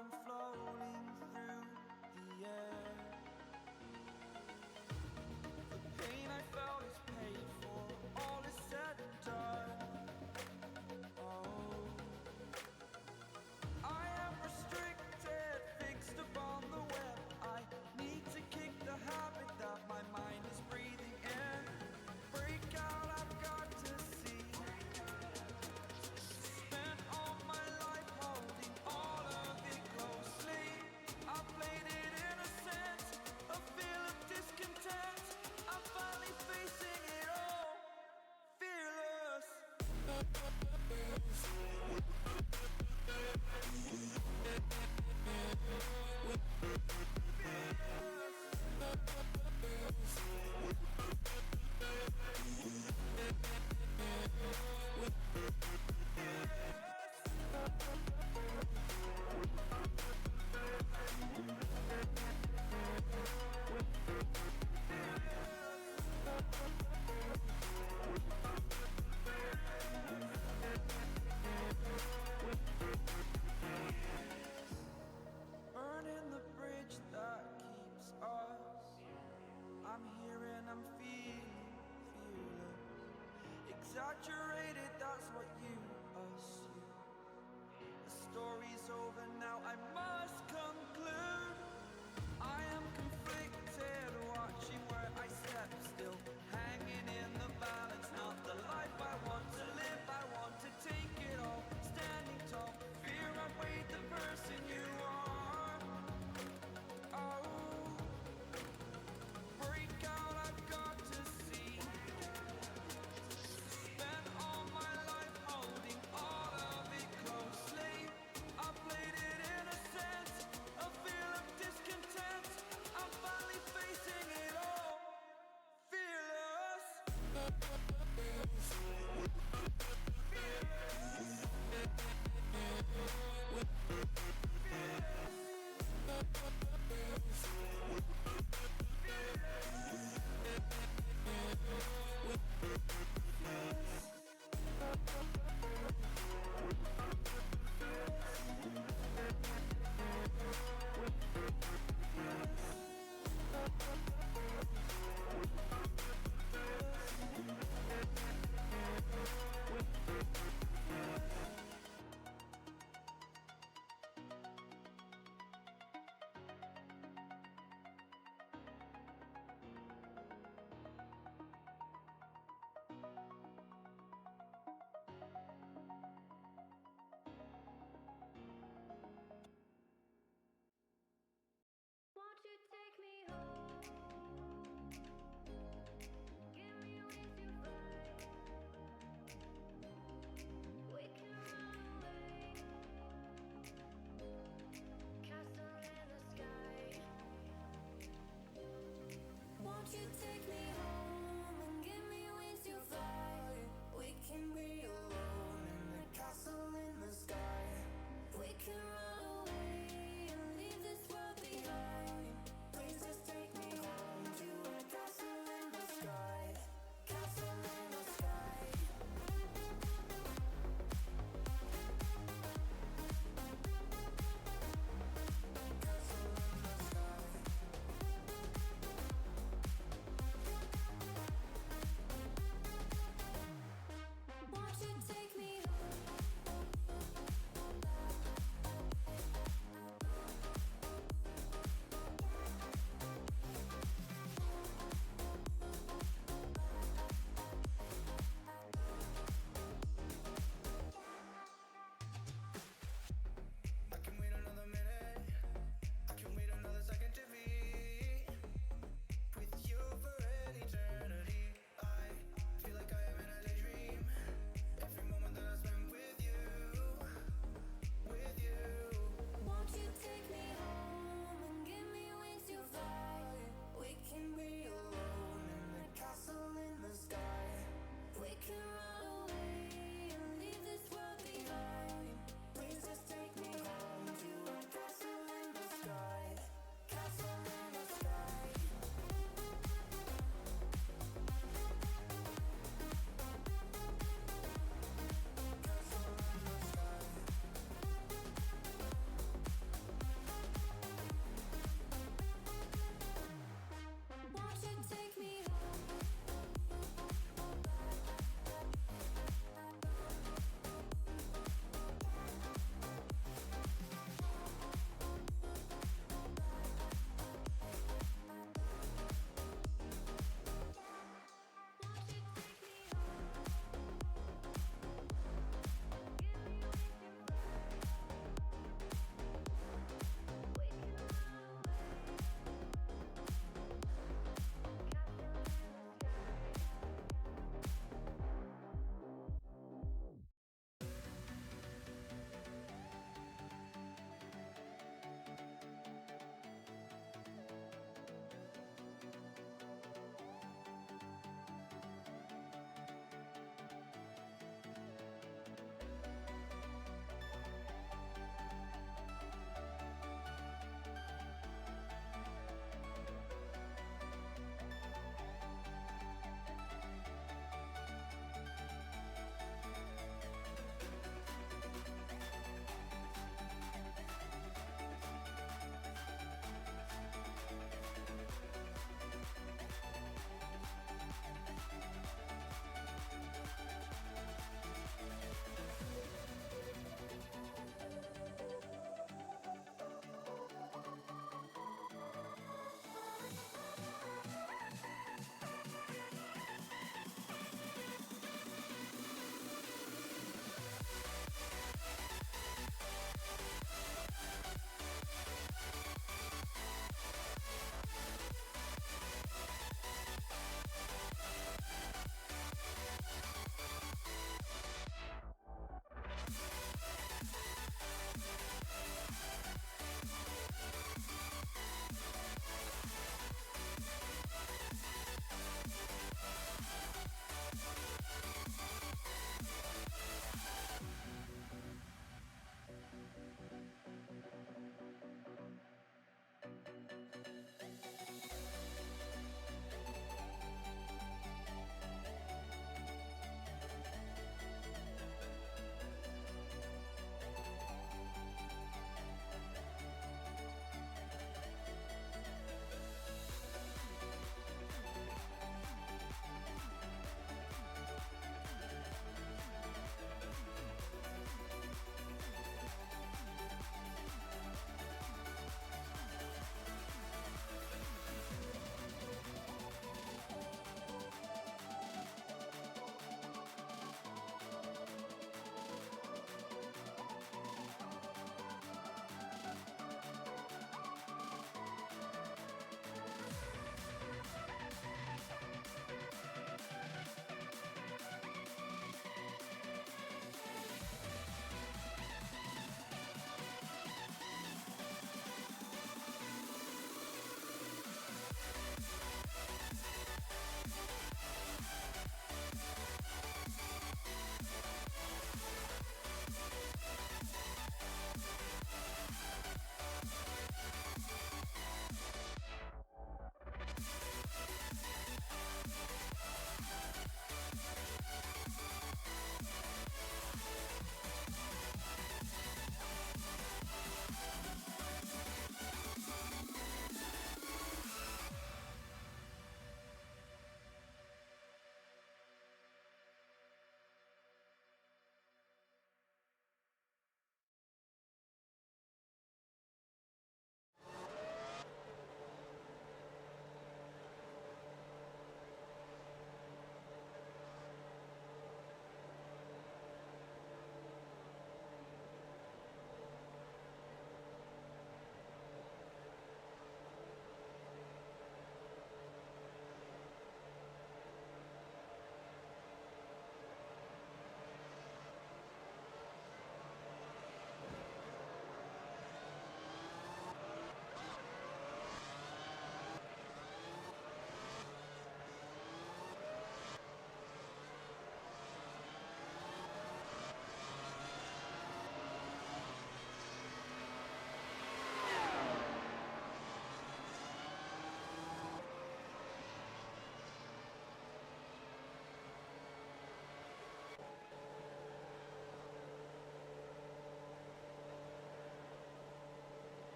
I'm floating through the air. The pain I felt is paid for, all is said and done. Oh, I am restricted, fixed upon the web. I need to kick the habit that my mind is breathing in. Break out, I've got to see. Spent all my life holding all of it closely. I played it innocent.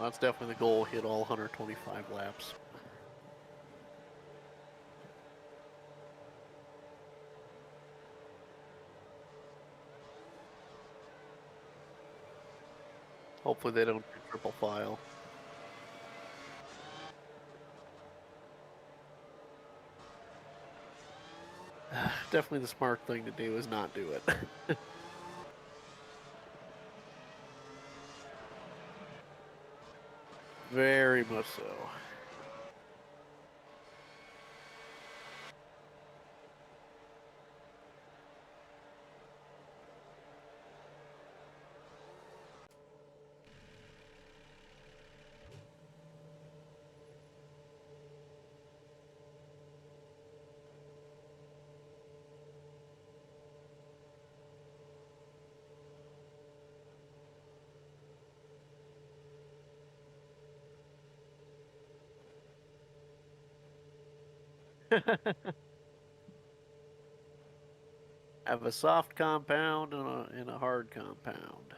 That's definitely the goal, hit all 125 laps. Hopefully they don't do triple file. Definitely the smart thing to do is not do it. Very much so. Have a soft compound and a hard compound.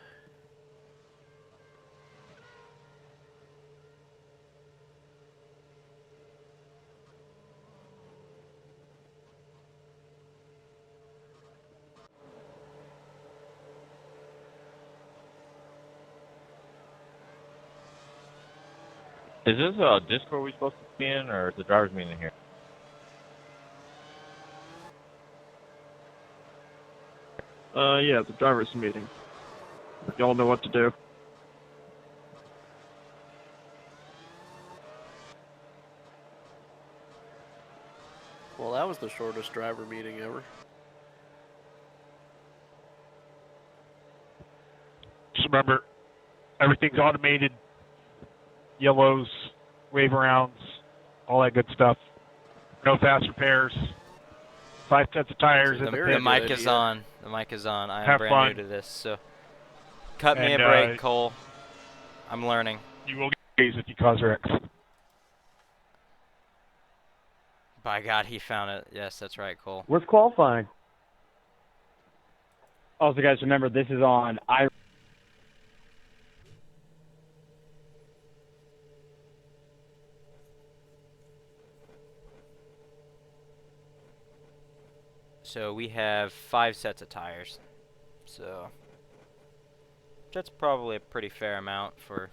Is this a Discord we supposed to be in, or is the driver's meeting here? Yeah, the driver's meeting. Y'all know what to do. Well, that was the shortest driver meeting ever. Just remember, everything's automated. Yellows, wave arounds, all that good stuff. No fast repairs. 5 sets of tires in the pit. The mic is on. The mic is on. I am Have brand fun. new to this, so cut me a And, break, Cole. I'm learning. You will get A's if you cause wrecks. By God, he found it. Yes, that's right, Cole. Where's qualifying? Also, guys, remember this is on iRacing. So we have 5 sets of tires. So that's probably a pretty fair amount for.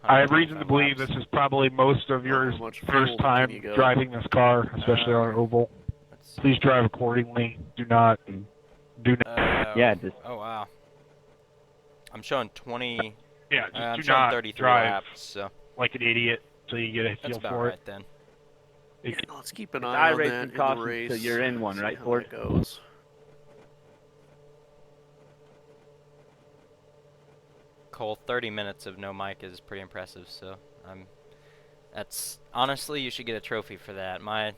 I have reason to believe this is probably most of your first time driving this car, especially on oval. Please drive accordingly. Do not. Yeah, just. Oh wow. I'm showing 20. Yeah, just I'm do showing not 33 drive laps. So like an idiot until you get a that's feel about for right it. then. Yeah, let's keep an It's eye on that iRacing in the caution race. till you're in one, see right, how Ford? that goes. Cole, 30 minutes of no mic is pretty impressive. So that's honestly, you should get a trophy for that. My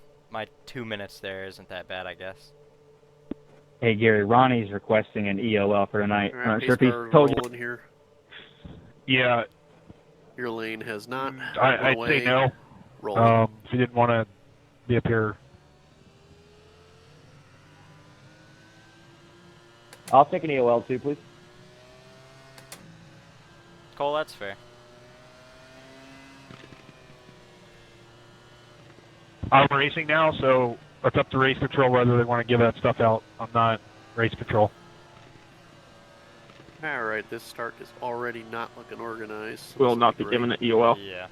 2 minutes there isn't that bad, I guess. Hey, Gary, Ronnie's requesting an EOL for tonight. All I'm right, not pace sure if he's car told you. rolling here. Yeah, Your lane has not. I'd say no. Rolling. If you didn't want to be up here. I'll take an EOL too, please. Cole, that's fair. I'm racing now, so it's up to race control whether they want to give that stuff out. I'm not race control. Alright, this start is already not looking organized. Will not be given an EOL. Yeah.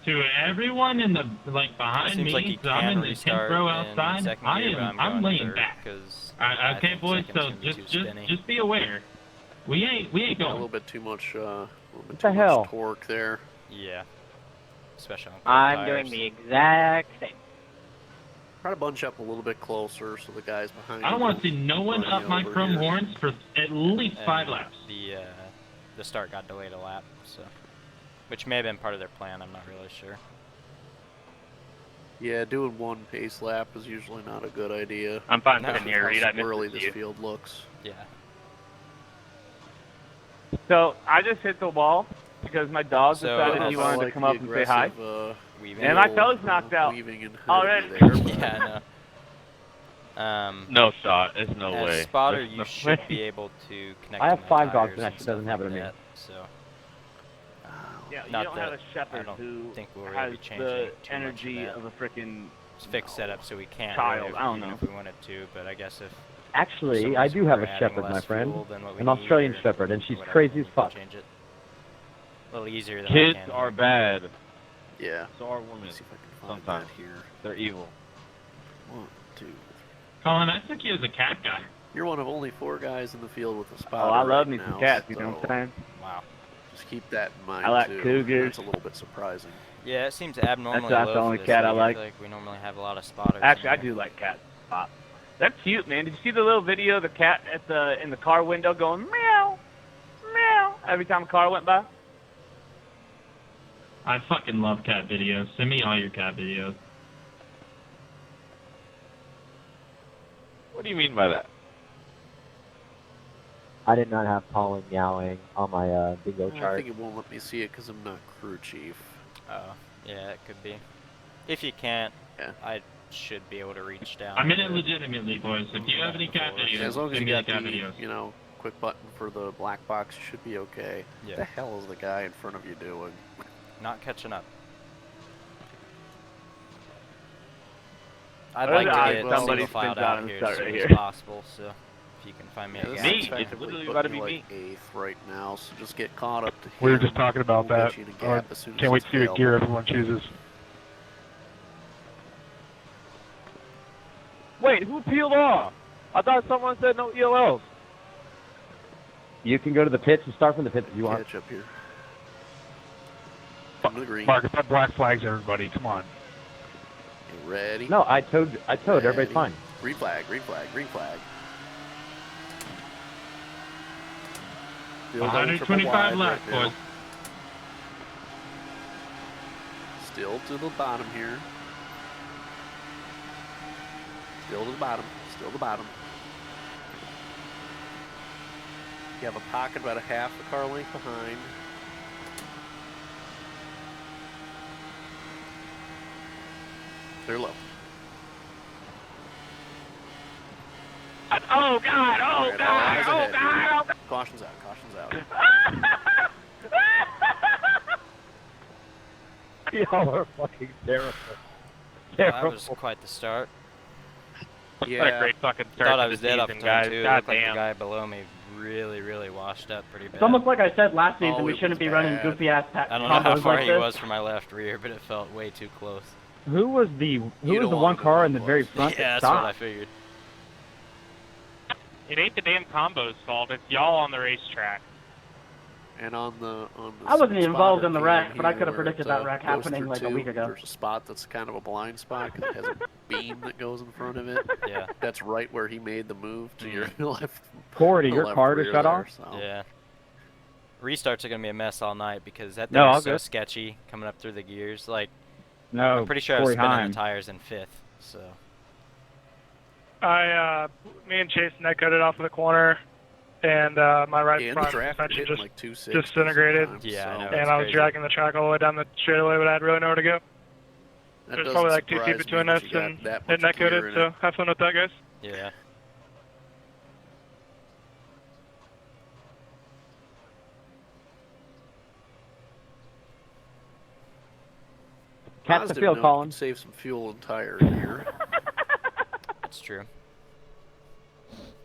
To everyone in the behind Seems me, like he so I'm can in the 10th restart row in outside. second gear, but I'm going laying third back. 'cause Okay, think boys. second's So gonna be too spinny. just be aware. We ain't A going. little bit too much, What the hell? torque there. Yeah. Especially on cold I'm tires. doing the exact same. Try to bunch up a little bit closer so the guys behind I don't you want to see no one run up you my over chrome here. horns for at least 5 And laps. The start got delayed a lap, so which may have been part of their plan. I'm not really sure. Yeah, doing one pace lap is usually not a good idea. I'm fine No. with your read. I How missed squirrely it this to you. field looks. Yeah. So I just hit the wall because my dog So, decided he I wanted to like come the up and say hi. aggressive, Weaving. And my fella's knocked out weaving and already. there, but Yeah, I know. No shot. There's no as way. spotter, There's you no should way. be able to connect. I to have my 5 dogs, tires and that and shit stuff doesn't happen like to me. that, so Yeah, you Not don't that have a shepherd I don't who think we'll really has be changing the too much of energy that. of a freaking it's fixed setup, so we can't child. really, I don't even know. if we wanted to. But I guess if for Actually, some I reason do have we're a adding shepherd, my less friend. fuel than what we An need Australian or shepherd, and she's whatever, crazy then as we can fuck. change it a little easier than Kids I can. are bad. Yeah. So are women. Let's see if I can find Sometimes. that here. They're evil. 1, 2. Colin, I took you as a cat guy. You're one of only 4 guys in the field with a Oh, spotter. I love right me now, some cats. You know what I'm so saying? Wow. Just keep that in mind I like too. cougars. That's a little bit surprising. Yeah, it seems abnormally that's low the for only this cat I league. like. feel like we normally have a lot of spotters. Actually, in I there. do like cats. They're cute, man. Did you see the little video of the cat in the car window going meow, meow every time a car went by? I fucking love cat videos. Send me all your cat videos. What do you mean by that? I did not have Colin meowing on my bingo I chart. think it won't let me see it because I'm not crew chief. Oh, yeah, it could be. If you can't, Yeah. I should be able to reach down. I mean it to- legitimately, boys. If you have any cat Yeah, videos, Yeah, as long as send you me the got cat the, videos. you know, quick button for the black box, you should be okay. Yeah. What the hell is the guy in front of you doing? Not catching up. I'd There's like to odd get somebody single filed spins out out and here start as soon right as here. possible, so if you can find me a this gap. Me, is it's effectively literally putting about to you, be like, me. 8th right now, so just get caught up to him. We were just talking about We'll that. get you in a gap as soon as Can't wait it's to see what available. gear everyone chooses. Wait, who peeled off? I thought someone said no ELLs. You can go to the pits and start from the pits if you want. Catch up here. Come to the green. Marcus, that black flags everybody. Come on. You ready? No, I towed. Everybody's Ready. fine. Green flag, green flag, green flag. Still going triple 125 wide left, right now. boys. Still to the bottom here. Still to the bottom. Still to the bottom. You have a pocket about a half a car length behind. Clear low. Oh God! Oh Alright, all God! eyes Oh ahead God! here. Oh God! Caution's out. Caution's out. Y'all are fucking terrible. That was quite the start. What a Yeah. great fucking I start thought to I the was dead off season, turn guys. 2. It God looked like the damn. guy below me really washed up pretty bad. It's almost like I said last season, Oh, we it shouldn't was be running bad. goofy ass I don't know how combos far like he this. was from my left rear, but it felt way too close. Who was the don't one wanna go car that in the very close. front Yeah, that that's what I stopped? figured. It ain't the damn combo's fault. It's y'all on the racetrack. And on the I wasn't even involved spotter in the cam wreck, but I here could have where predicted it, that wreck goes happening through like a two, week ago. There's a spot that's kind of a blind spot because it has a beam that goes in front of it. Yeah. That's right where he made the move to your left. Corey, your left car to rear shut there, off? so. Yeah. Restarts are gonna be a mess all night because that No, thing all is so good. sketchy coming up through the gears. Like, No, I'm pretty sure I was Corey spinning Heim. the tires in 5th, so. Me and Chase netcutted off of the corner, and my right Yeah, and the front draft suspension hitting just like 260 disintegrated. sometimes, Yeah, I so know. and That's I was crazy. dragging the track all the way down the straightaway, but I had really nowhere to go. that There's doesn't probably like 2 surprise feet me between that us, you got and that it much gear netcutted, in so it. have fun with that, guys. Yeah. Catch the Positive field, note, Colin. you can save some fuel and tire here. That's true.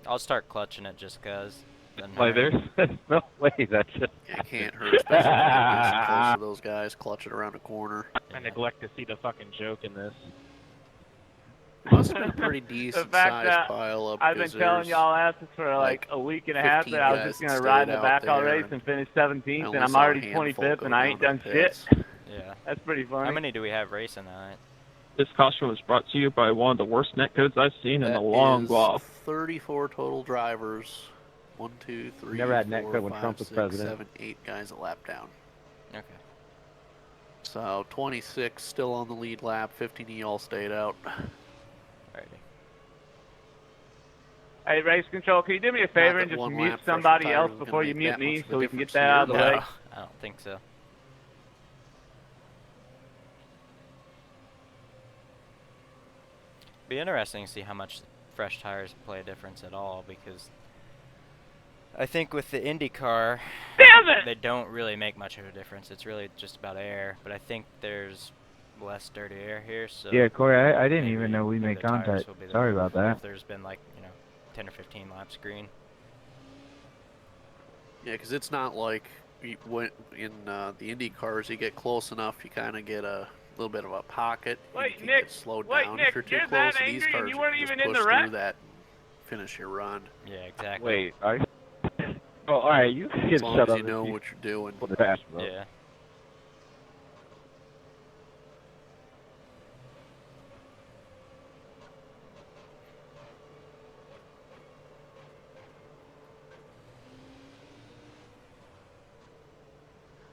I'll start clutching it just cause. Doesn't Like, hurt. there's no way that shit. It can't hurt, especially if you get close to those guys, clutch it around a corner. I neglect to see the fucking joke in this. Must have been a pretty decent fact sized that pile up. I've been telling y'all asses for like a week and a half 15 that I was guys just gonna that ride in stayed the back out all there, race and finish I 17th, only and I'm saw a already handful 25th, go and I down ain't to done the shit. pits. Yeah. That's pretty funny. How many do we have racing tonight? This caution was brought to you by one of the worst netcodes I've seen in That a long is while. 34 total drivers. 1, 2, 3, Never had 4, netcode when 5, Trump was 6, president. 7, 8 guys a lap down. Okay. So 26 still on the lead lap. 15 of y'all stayed out. Alrighty. Hey, race control, can you do me a favor that and just one mute lap fresher somebody tire else isn't gonna before you make mute that me much of a so we can get difference that out of the here. way? No, I don't think so. Be interesting to see how much fresh tires play a difference at all, because I think with the IndyCar, Damn it! they don't really make much of a difference. It's really just about air, but I think there's less dirty air here, so Yeah, Corey, I didn't maybe even know we made the tires contact. will be the Sorry move about that. if there's been like 10 or 15 laps green. Yeah, because it's not like when in the Indy cars you get close enough, you kind of get a little bit of a pocket. And Wait, you can Nick, get slowed wait, down Nick, if you're too you're close. that And these angry and cars you you weren't can just even in push the through wreck? that and finish your run. Yeah, exactly. Wait, are you? Oh, all right. You can As long shut as up. you know what you're doing. For the dash, bro. Yeah.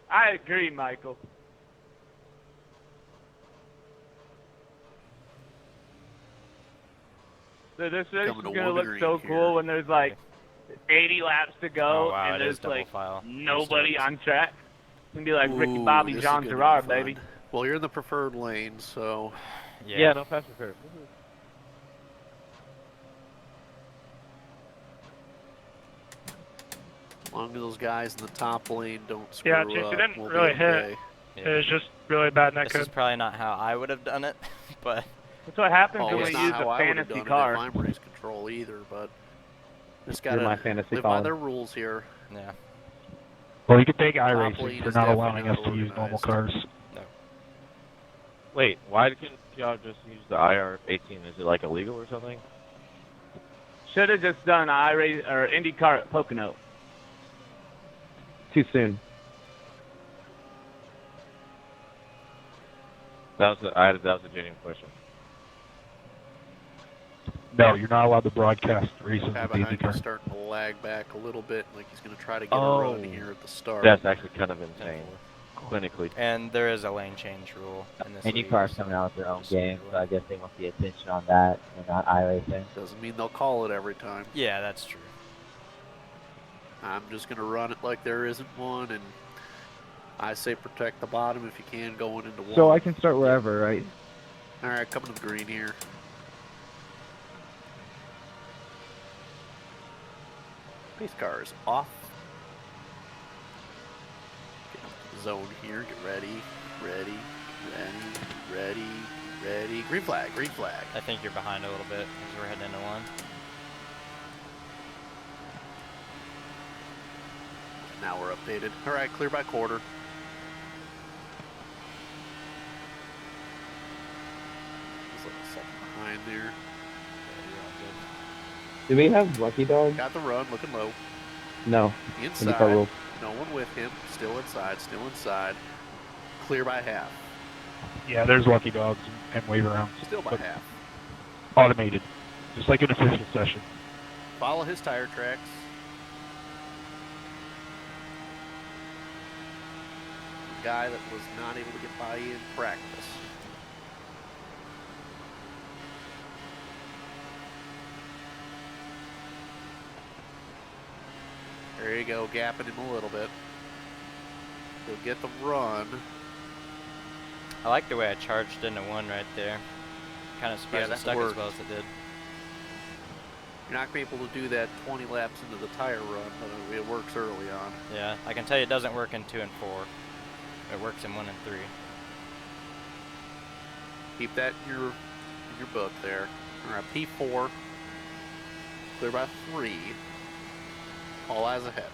I agree, Michael. So this race is Coming to gonna one look green so here. cool when there's like 80 laps to go Oh, wow, and it is there's double like file. nobody Restarts. on track. It's gonna be like Ricky Ooh, Bobby, this is John gonna be Gerard, fun. baby. Well, you're in the preferred lane, so Yeah. No faster curve. as long as those guys in the top lane don't screw Yeah, up, Chase, it didn't we'll really be hit. okay. Yeah. It was just really bad This is netcode. probably not how I would have done it, but That's what happens Oh, when it's we not use how a I would have fantasy done car. it if I'm race control either, but just You're gotta my fantasy live by caller. their rules here. yeah. Well, you can thank lane iRacing for is not definitely allowing us not to use normal organized. cars. Wait, why couldn't y'all just use the IR-18? Is it like illegal or something? Should have just done iRace or IndyCar at Pocono. Too soon. That was a genuine question. No, you're not allowed to broadcast races Guy with behind you IndyCar. starting to lag back a little bit, like he's going to try to get a run here at the start. That's actually kind of insane. Clinically. And there is a lane change rule in this league, IndyCar's so coming out with their own just so you're game, so aware. I guess they want the attention on that and not iRacing. Doesn't mean they'll call it every time. Yeah, that's true. I'm just going to run it like there isn't one, and I say protect the bottom if you can going into one. So I can start wherever, right? All right, coming to the green here. Pace car is off. Get up to the zone here. Get ready, ready, ready, ready, ready. Green flag, green flag. I think you're behind a little bit as we're heading into one. Now we're updated. All right, clear by quarter. Just like a second behind there. Do we have Lucky Dog? Got the run, looking low. No. Inside. IndyCar rule. No one with him. Still inside, still inside. Clear by half. Yeah, there's lucky dogs and wave arounds. Still by but half. automated, just like an official session. Follow his tire tracks. The guy that was not able to get by in practice. There you go, gapping him a little bit. He'll get the run. I like the way I charged into one right there. Kind of surprised it that stuck worked. as well as it did. You're not going to be able to do that 20 laps into the tire run, but it works early on. Yeah, I can tell you it doesn't work in 2 and 4. It works in 1 and 3. Keep that in your book there. All right, P4. Clear by 3. All eyes ahead.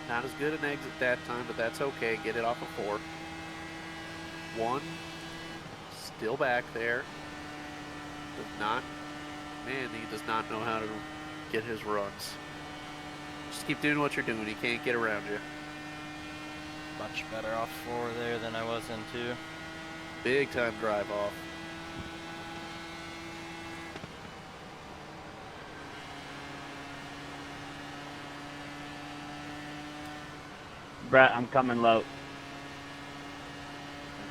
Not as good an exit that time, but that's okay. Get it off of 4. 1. Still back there. Does not. Man, he does not know how to get his runs. Just keep doing what you're doing. He can't get around you. Much better off 4 there than I was in 2. Big time drive off. Brett, I'm coming low.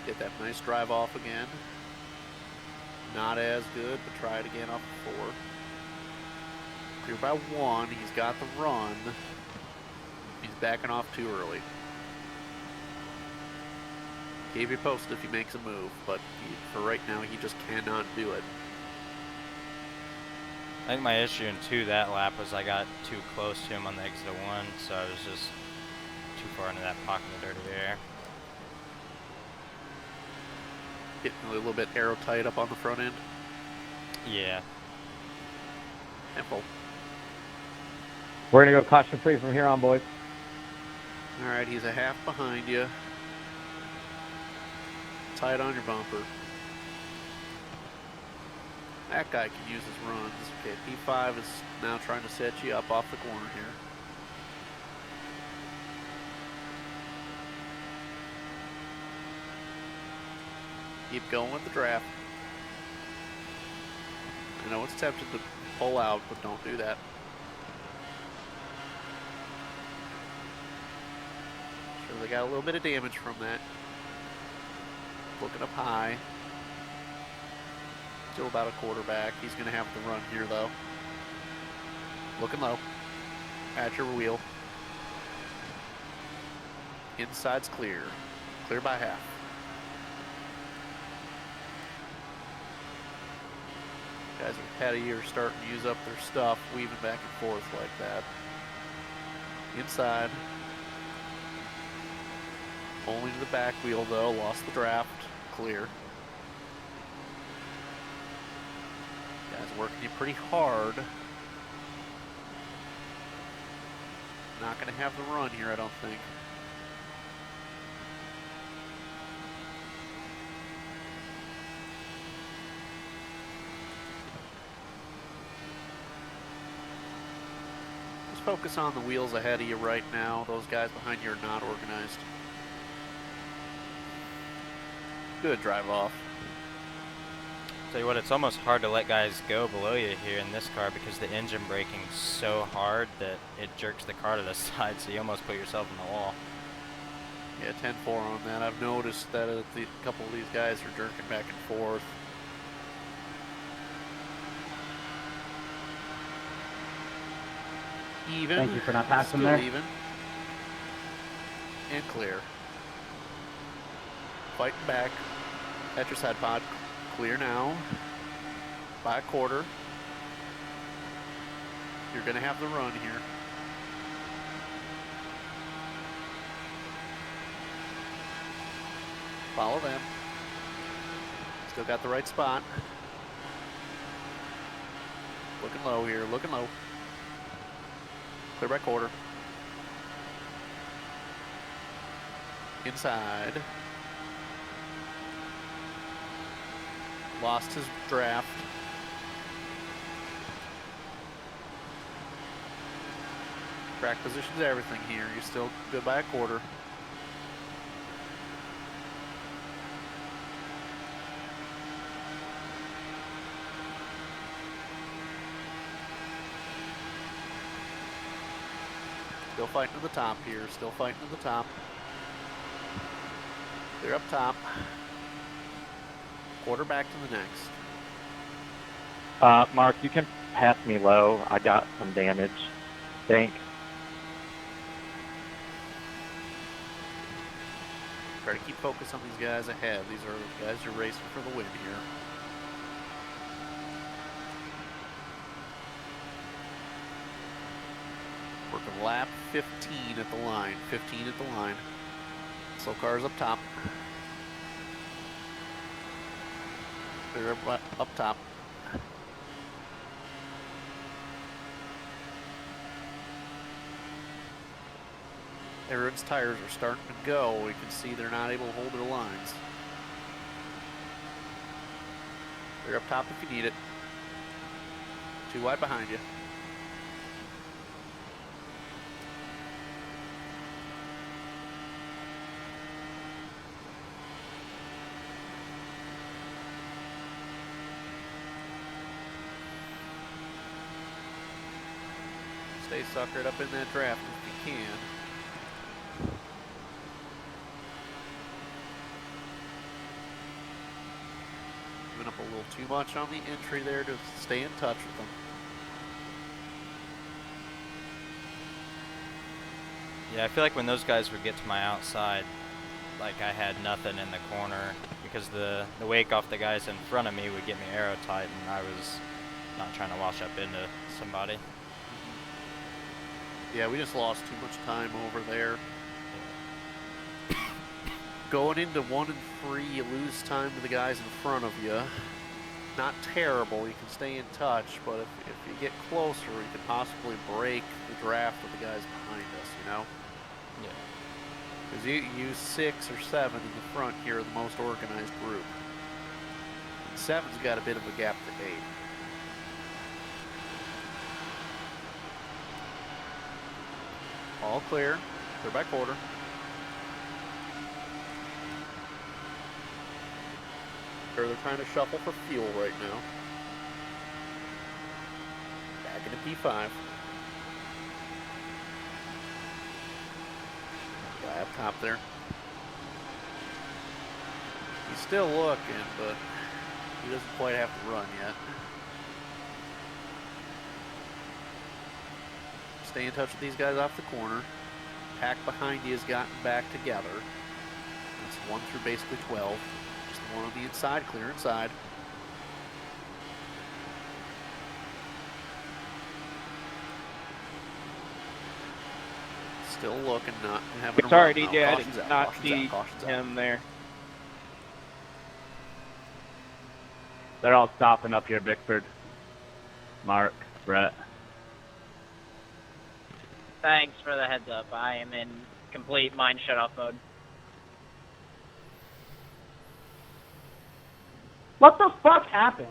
Get that nice drive off again. Not as good, but try it again off of 4. Clear by 1. He's got the run. He's backing off too early. Keep you posted if he makes a move, but for right now, he just cannot do it. I think my issue in that lap was I got too close to him on the exit of 1, so I was just too far into that pocket of dirty air. Getting a little bit arrow tight up on the front end. Yeah. Temple. We're going to go caution free from here on, boys. All right, he's a half behind you. Tight on your bumper. That guy can use his runs. Okay, P5 is now trying to set you up off the corner here. Keep going with the draft. I know it's tempted to pull out, but don't do that. Sure, they got a little bit of damage from that. Looking up high. Still about a quarterback. He's going to have the run here, though. Looking low. At your wheel. Inside's clear. Clear by half. Guys ahead of you are starting to use up their stuff, weaving back and forth like that. Inside. Only to the back wheel, though. Lost the draft. Clear. Guys working you pretty hard. Not going to have the run here, I don't think. Just focus on the wheels ahead of you right now. Those guys behind you are not organized. Good drive off. Tell you what, it's almost hard to let guys go below you here in this car because the engine braking so hard that it jerks the car to the side, so you almost put yourself in the wall. Yeah, 10-4 on that. I've noticed that a couple of these guys are jerking back and forth. Even. Thank you for not passing there. Even. And clear. Fighting back. At your side pod. Clear now. By a quarter. You're going to have the run here. Follow them. Still got the right spot. Looking low here. Looking low. Clear by quarter. Inside. Lost his draft. Track position's everything here. You're still good by a quarter. Still fighting to the top here. Still fighting to the top. They're up top. Quarterback to the next. Mark, you can pass me low. I got some damage. Thanks. Try to keep focus on these guys ahead. These are guys you're racing for the win here. Working lap 15 at the line. 15 at the line. Slow cars up top. They're up top. Everyone's tires are starting to go. We can see they're not able to hold their lines. They're up top if you need it. Too wide behind you. Stay suckered up in that draft if you can. Giving up a little too much on the entry there to stay in touch with them. Yeah, I feel like when those guys would get to my outside, like I had nothing in the corner because the wake off the guys in front of me would get me arrow tight, and I was not trying to wash up into somebody. Yeah, we just lost too much time over there. Going into 1 and 3, you lose time to the guys in front of you. Not terrible, you can stay in touch, but if you get closer, you could possibly break the draft of the guys behind us, you know? Yeah. Because you 6 or 7 in the front here are the most organized group. And 7's got a bit of a gap to 8. All clear, clear by quarter. They're trying to shuffle for fuel right now. Back into P5. Guy up top there. He's still looking, but he doesn't quite have to run yet. Stay in touch with these guys off the corner. Pack behind you has gotten back together. That's 1 through basically 12. Just the one on the inside, clear inside. Still looking, not having a Sorry, run. DJ, I Caution's did out, not caution's see out, caution's out. Him there. They're all stopping up here, Bickford. Mark, Brett. Thanks for the heads up. I am in complete mind shut-off mode. What the fuck happened?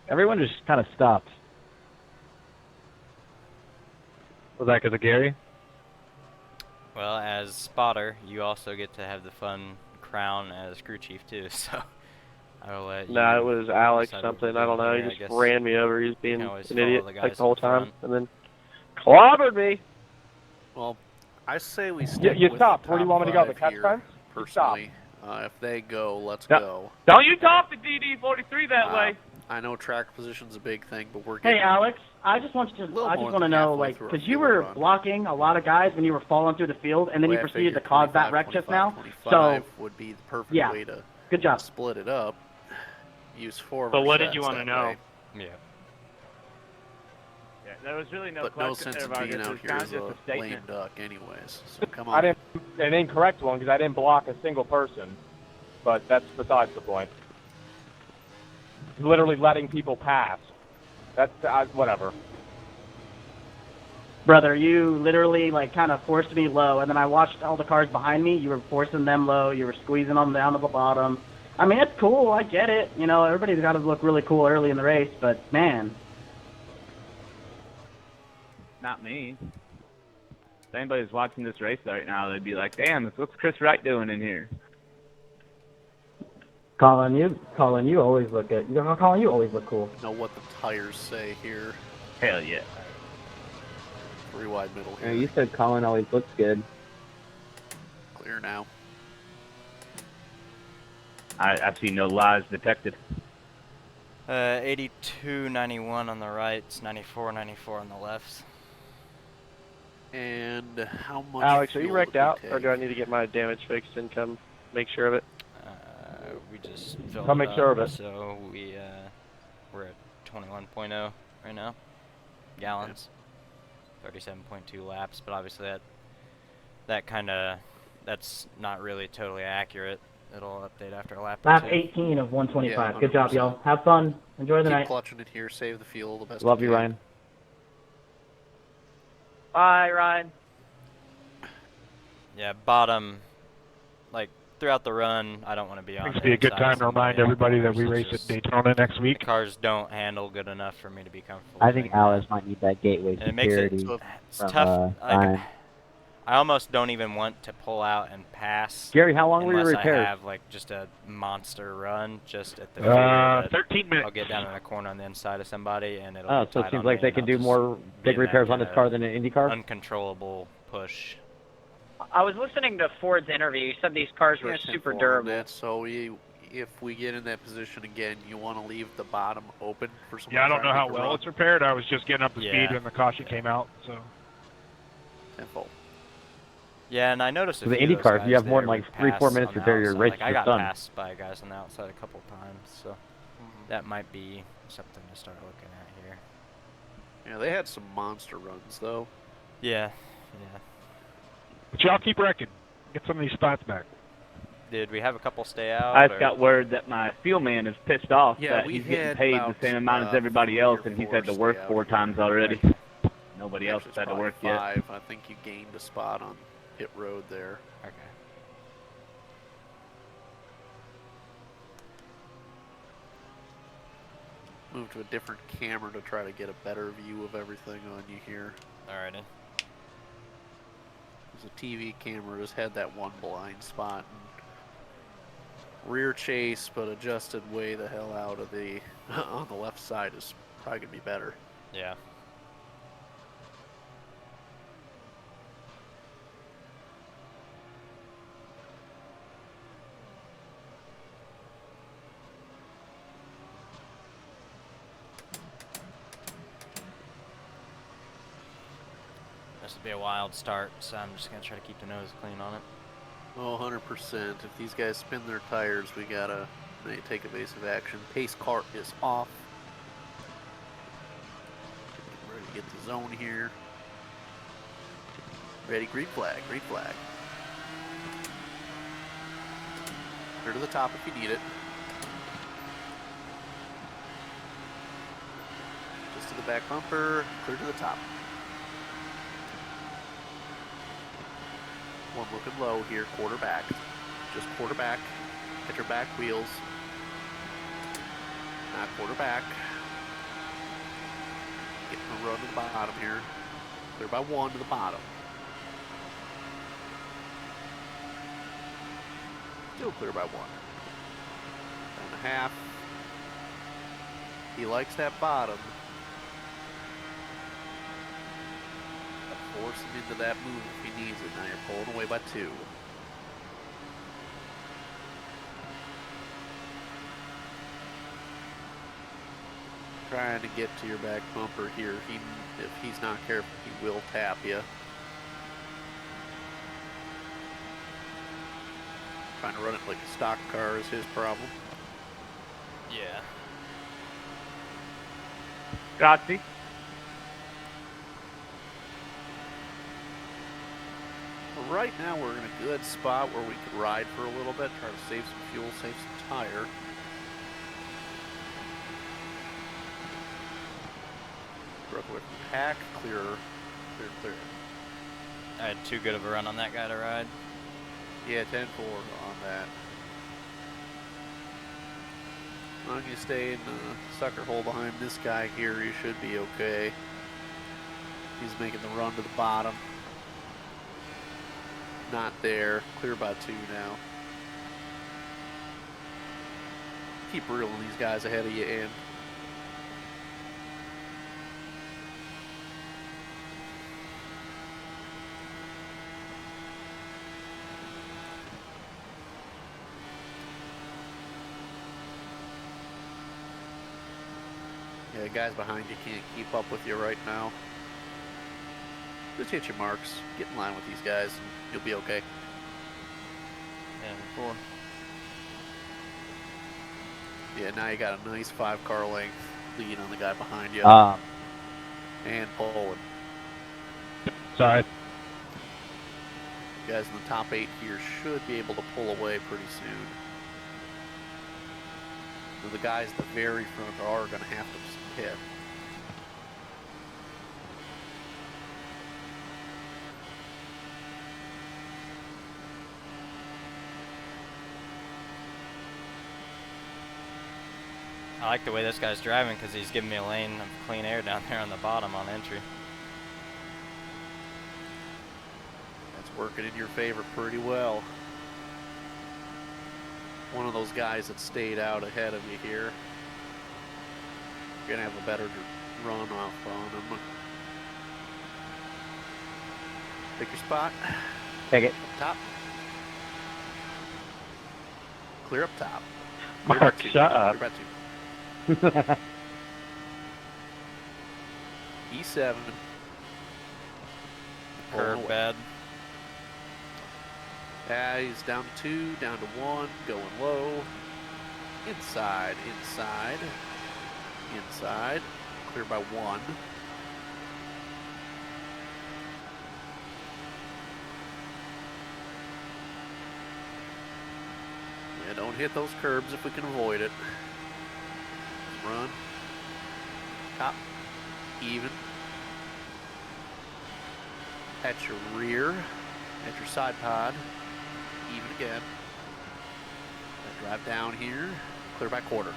Everyone just kind of stopped. Was that because of Gary? Well, as spotter, you also get to have the fun crown as crew chief too, so I will let you. Nah, it was Alex decide something. what I don't know. to He do. just I guess ran me over. He was you being can an always follow idiot the like guys the whole in front. time, and then clobbered me. Well, I say we stick You with stopped. the Where do you top want me to go? The 5 catch here, time? You stopped. personally. If they go, let's No. go. Don't you talk to DD43 that way. I know track position's a big thing, but we're Hey getting Alex, I just want you to. little I just more want to than know, halfway like, through our because you field were run. blocking a lot of guys when you were falling through the field, and then way you I proceeded to figured cause that 25, wreck just 25, now. 25 So would be the perfect yeah, way to good job. split it up. Use 4 But what did resets you want to that know? way. Yeah. Yeah, there was really no But no question sense there, in being Vargas. It out was here kind as of just a a lame statement. duck anyways. So come on. I didn't an incorrect one because I didn't block a single person, but that's besides the point. Literally letting people pass. That's whatever. Brother, you literally like kind of forced me low, and then I watched all the cars behind me. You were forcing them low. You were squeezing them down to the bottom. I mean, it's cool. I get it. You know, everybody's got to look really cool early in the race, but man, Not me. If anybody's watching this race right now, they'd be like, damn, what's Chris Wright doing in here? Colin, you always look good. Colin, you always look cool. Know what the tires say here. Hell yeah. 3 wide middle Yeah, here. you said Colin always looks good. Clear now. I see no lies detected. 82.91 on the right, 94.94 on the left. And how much Alex, are you fuel wrecked did we out, or take? do I need to get my damage fixed and come make sure of it? We just filled Come it make sure of up, it. so we're at 21.0 right now, gallons. 37.2 laps, but obviously that's not really totally accurate. It'll update after a lap or lap two. 18 of 125. Yeah, Good job, 100%. y'all. Have fun. Enjoy the Keep night. clutching it here. Save the fuel the best Love you, can. Ryan. Bye, Ryan. Yeah, bottom, like throughout the run, I don't want to be on. This would the be a good inside of time to remind somebody. everybody that we It's race at just- Daytona next The week. cars don't handle good enough for me to be comfortable. I think doing that. Alice might need that gateway And it makes it security it's from tough. Like, Ryan. I almost don't even want to pull out and pass. Gary, how long were your unless repairs? I have like just a monster run, just at the fear that 13 minutes. I'll get down in a corner on the inside of somebody and it'll. Oh, be so it tight seems on like me they and can I'll do just more be big in that repairs on this kinda car than an Indy car? Uncontrollable push. I was listening to Ford's interview. He said these cars were Yeah, super 10-4 on durable. that, so you if we get in that position again, you want to leave the bottom open for someone. Yeah, I don't trying know to how make a well run. it's repaired. I was just getting up to speed when the caution came out, so. Tenfold. Yeah, and I noticed a With few the of Indy those cars, guys you have more there than like would 3-4 pass minutes on to the repair your outside. race. Like I You're got done. passed by guys on the outside a couple times, so that might be something to start looking at here. Yeah, they had some monster runs though. Yeah, yeah. But y'all keep wrecking. Get some of these spots back. Did we have a couple stay out? I just or? got word that my fuel man is pissed off Yeah, that we he's getting had paid the about, same amount as everybody 3 else, or and he's 4 had to work stay out 4 here. times already. Nobody else Actually, has it's had to work probably yet. 5. I think you gained a spot on pit road there. Okay. Move to a different camera to try to get a better view of everything on you here. Alrighty. There's a TV camera just had that one blind spot. And rear chase, but adjusted way the hell out of the on the left side is probably gonna be better. Yeah. This will be a wild start, so I'm just gonna try to keep the nose clean on it. Oh, 100%. If these guys spin their tires, we gotta take evasive action. Pace car is off. Getting ready to get the zone here. Ready, green flag, green flag. Clear to the top if you need it. Just to the back bumper, clear to the top. One looking low here, quarterback. Just quarterback. Hit your back wheels. Not quarterback. Getting a run to the bottom here. Clear by 1 to the bottom. Still clear by 1. Down a half. He likes that bottom. Force him into that move if he needs it. Now you're pulling away by 2. Trying to get to your back bumper here. If he's not careful, he will tap you. Trying to run it like a stock car is his problem. Yeah. Grazie. Right now we're in a good spot where we could ride for a little bit, try to save some fuel, save some tire. Broke away from the pack, clear. I had too good of a run on that guy to ride. Yeah, 10-4 on that. As long as you stay in the sucker hole behind this guy here, you should be okay. He's making the run to the bottom. Not there. Clear by 2 now. Keep reeling these guys ahead of you in. Yeah, the guys behind you can't keep up with you right now. Just hit your marks. Get in line with these guys and you'll be okay. And 4. Yeah, now you got a nice 5-car length lead on the guy behind you. And pulling. Sorry. Guys in the top 8 here should be able to pull away pretty soon. And the guys at the very front are going to have to hit. I like the way this guy's driving because he's giving me a lane of clean air down there on the bottom on entry. That's working in your favor pretty well. One of those guys that stayed out ahead of you here. You're going to have a better run off on him. Pick your spot. Take it. Up top. Clear up top. Clear Mark, by two. shut up. Clear by two. E7. Pulling away. bad. Yeah, he's down to 2, down to 1, going low. Inside, inside, inside. Clear by 1. Yeah, don't hit those curbs if we can avoid it. Run. Top. Even. At your rear. At your side pod. Even again. Then drive down here. Clear by quarter.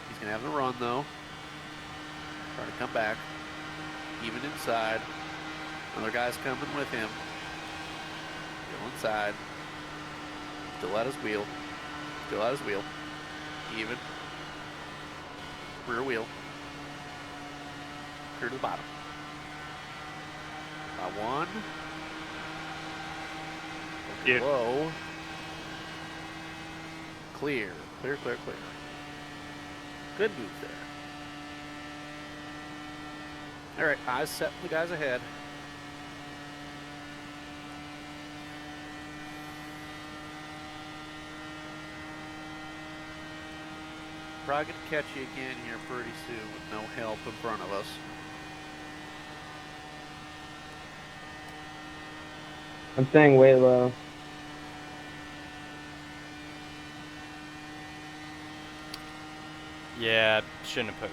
He's going to have the run though. Trying to come back. Even inside. Another guy's coming with him. Still inside. Still at his wheel. Still at his wheel. Even. Rear wheel. Clear to the bottom. By 1. Yeah. Low. Clear. Clear, clear, clear. Good move there. All right, eyes set for the guys ahead. Probably going to catch you again here pretty soon with no help in front of us. I'm staying way low. Yeah, shouldn't have put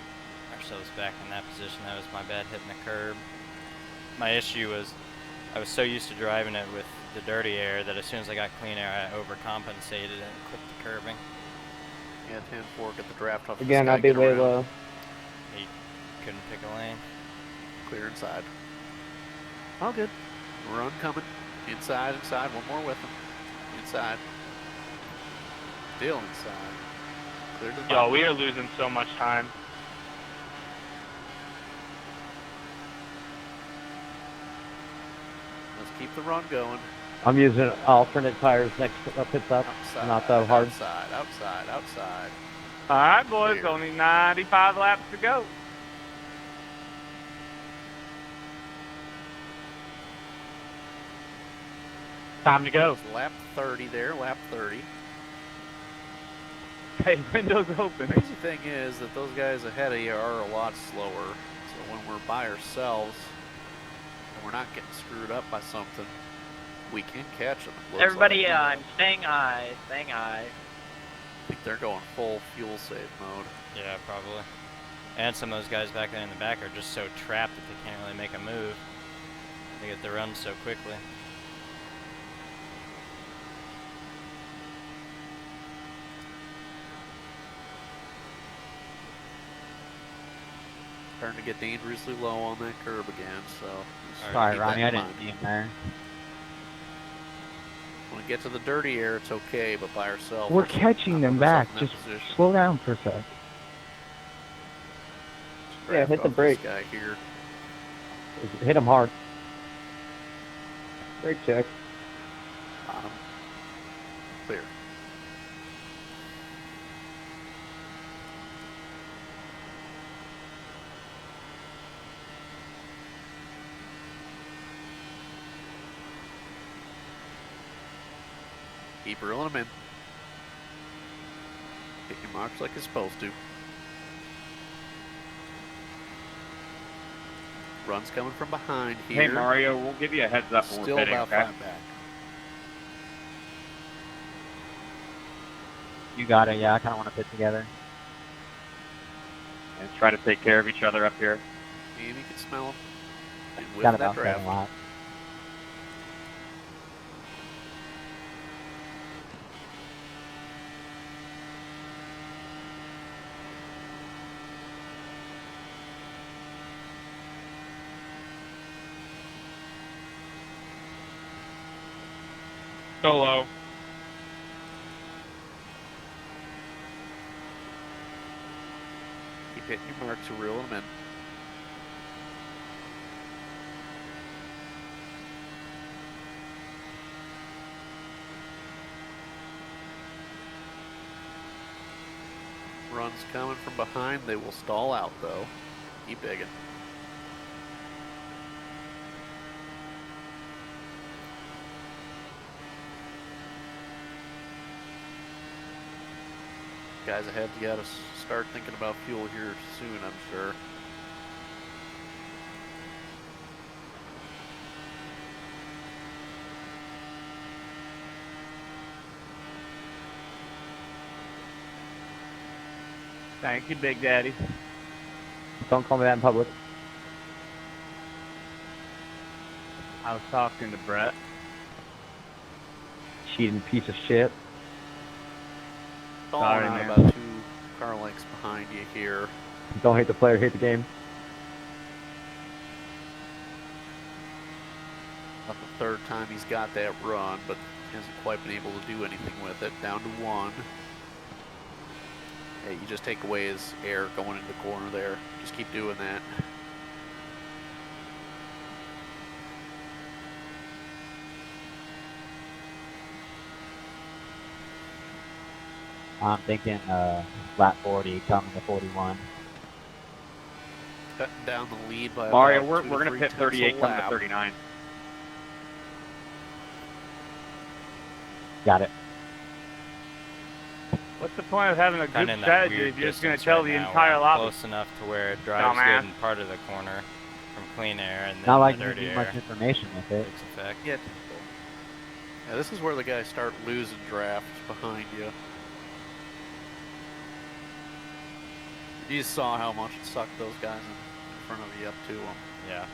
ourselves back in that position. That was my bad hitting the curb. My issue was I was so used to driving it with the dirty air that as soon as I got clean air, I overcompensated and clipped the curbing. Yeah, 10-4, get the draft off. Again, I'll be way low. He couldn't pick a lane. Clear inside. All good. Run coming. Inside, inside. One more with him. Inside. Still inside. Clear to the Yo, bottom. we are losing so much time. Let's keep the run going. I'm using alternate tires next pit stop. Outside, Not that hard. Outside, outside, outside. All right, boys, Clear. only 95 laps to go. Time to go. Lap 30 there, lap 30. Hey, windows open. Crazy thing is that those guys ahead of you are a lot slower. So when we're by ourselves and we're not getting screwed up by something, we can catch them. It looks Everybody, like. I'm staying high, staying high. I think they're going full fuel save mode. Yeah, probably. And some of those guys back there in the back are just so trapped that they can't really make a move. They get the run so quickly. Starting to get dangerously low on that curb again, so. Sorry, keep Ronnie, that I in didn't mind. see him there. When we get to the dirty air, it's okay, but by ourselves. We're catching them back. Just slow down for a sec. Yeah, hit the Off brake. This guy here. Hit him hard. Brake check. Bottom. Clear. Keep reeling them in. Hit your marks like it's supposed to. Run's coming from behind here. Hey Mario, we'll give you a heads up when Still we're pitting, about okay? 5 back. You got it, yeah, I kind of want to pit together. And try to take care of each other up here. And you can smell them. And with Got that about draft. 7 laps. Go low. Keep hitting your marks to reel them in. runs coming from behind. They will stall out, though. Keep digging. Guys ahead, you gotta start thinking about fuel here soon, I'm sure. Thank you, Big Daddy. Don't call me that in public. I was talking to Brett. Cheating piece of shit. Stalling out man. about 2 car lengths behind you here. Don't hate the player, hate the game. About the 3rd time he's got that run, but hasn't quite been able to do anything with it. Down to 1. Hey, you just take away his air going into the corner there. Just keep doing that. I'm thinking flat 40 coming to 41. Cutting down the lead by Mario, about we're going to pit 38 coming to 39. Got it. What's the point of having a Kind good of in that strategy weird if you're just going to distance tell right the now entire where lobby? close enough to where it drives Dumbass. good in part of the corner from clean air and then Not like the you dirty need air much information with it. takes effect. Yeah, this is where the guys start losing drafts behind you. You just saw how much it sucked those guys in front of you up to them. Yeah.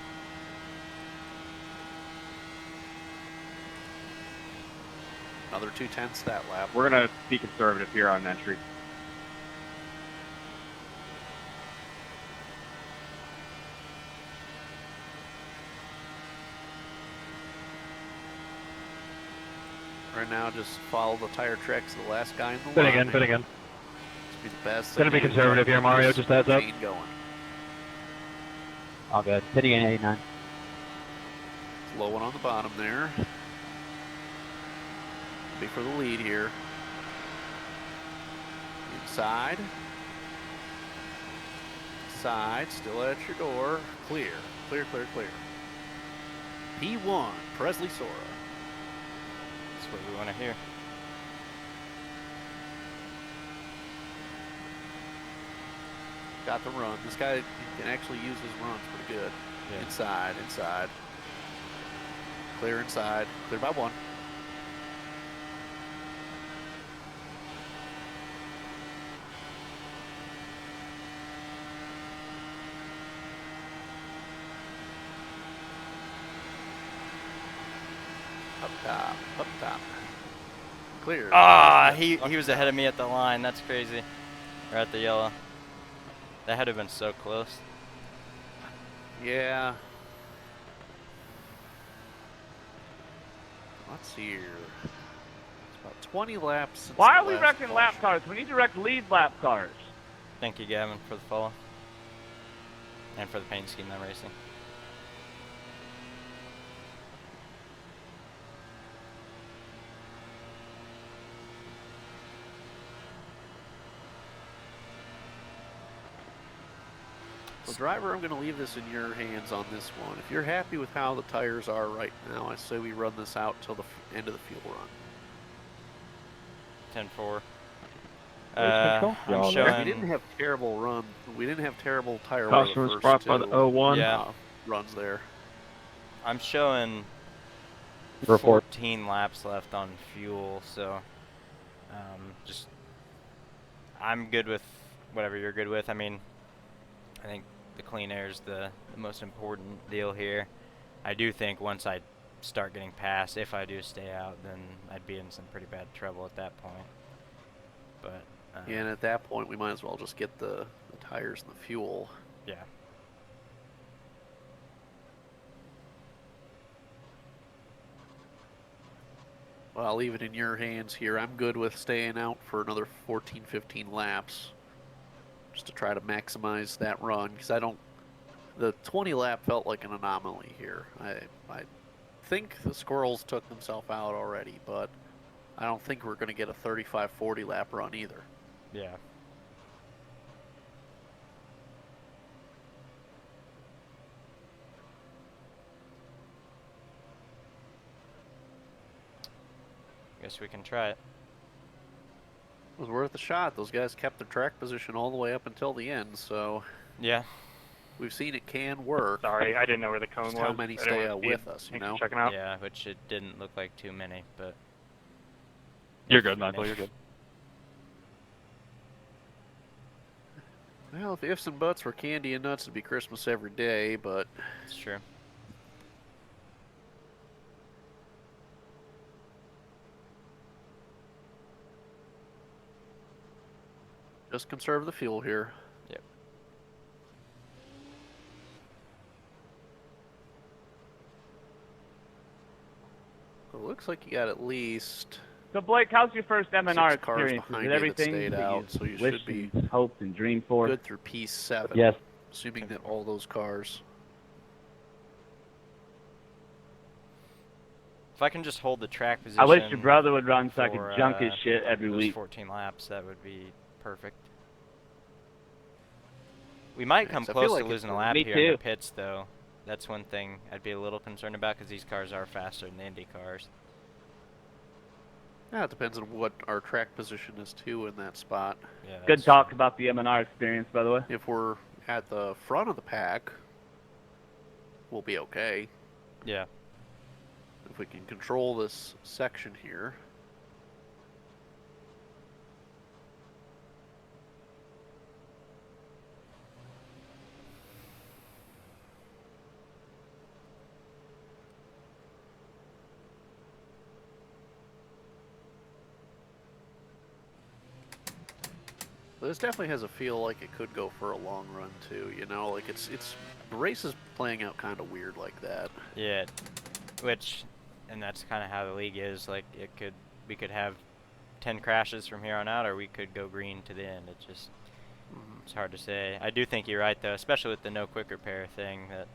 Another 2/10 that lap. We're going to be conservative here on entry. Right now, just follow the tire tracks of the last guy in the Pit line. again, pit again. This will be the best. Gonna be thing to conservative keep here, Mario, this just heads up. chain going. All good. Pitting in 89. Slow one on the bottom there. Be for the lead here. Inside. Side, still at your door. Clear, clear, clear, clear. P1, Presley Sora. That's what we want to hear. Got the run. This guy can actually use his runs pretty good. Yeah. Inside, inside. Clear inside. Clear by 1. Up top, up top. Clear. Ah, he was ahead of me at the line. That's crazy. Or at the yellow. That had to have been so close. Yeah. Let's see here. It's about 20 laps since Why the are we last wrecking lap caution. cars? We need to wreck lead lap cars. Thank you, Gavin, for the follow. And for the paint scheme I'm racing. So driver, I'm going to leave this in your hands on this one. If you're happy with how the tires are right now, I say we run this out till the end of the fuel run. 10-4. control? I'm Y'all showing. We didn't have terrible run. We didn't have terrible tire Caution wear was the brought first by the 01. Yeah. runs there. I'm showing Report. 14 laps left on fuel, so just I'm good with whatever you're good with. I mean, I think the clean air is the most important deal here. I do think once I start getting past, if I do stay out, then I'd be in some pretty bad trouble at that point. But Yeah, and at that point, we might as well just get the tires and the fuel. yeah. Well, I'll leave it in your hands here. I'm good with staying out for another 14, 15 laps. Just to try to maximize that run, because I don't... The 20 lap felt like an anomaly here. I think the Squirrels took themselves out already, but I don't think we're going to get a 35, 40 lap run either. Yeah. Guess we can try it. It was worth a shot. Those guys kept their track position all the way up until the end, so yeah, we've seen it can work. Sorry, I didn't know where the cone Just was. how many I didn't stay want to out see with it. us, you Thanks for know? checking out. Yeah, which it didn't look like too many, but You're good, Michael. You're good. Well, if ifs and buts were candy and nuts, it'd be Christmas every day, but it's true. just conserve the fuel here. Yep. So it looks like you got at least So Blake, how's your first M&R 6 cars experience? behind Is you that everything stayed that out, you so you wished should be and hoped and dreamed for? good through P7. Yes. Assuming that all those cars. If I can just hold the track position. I wish your brother would run so I could for, junk his shit every those week. 14 laps, that would be perfect. We might come I feel close like to it- losing a lap Me here in the too. pits, though. That's one thing I'd be a little concerned about because these cars are faster than the Indy cars. Yeah, it depends on what our track position is too in that spot. Yeah, Good that's talk about the M&R experience, by the way. If we're at the front of the pack, we'll be okay. Yeah. If we can control this section here. But this definitely has a feel like it could go for a long run too, you know, like it's the race is playing out kind of weird like that. Yeah, and that's kind of how the league is. Like we could have 10 crashes from here on out, or we could go green to the end. It's hard to say. I do think you're right though, especially with the no quick repair thing, that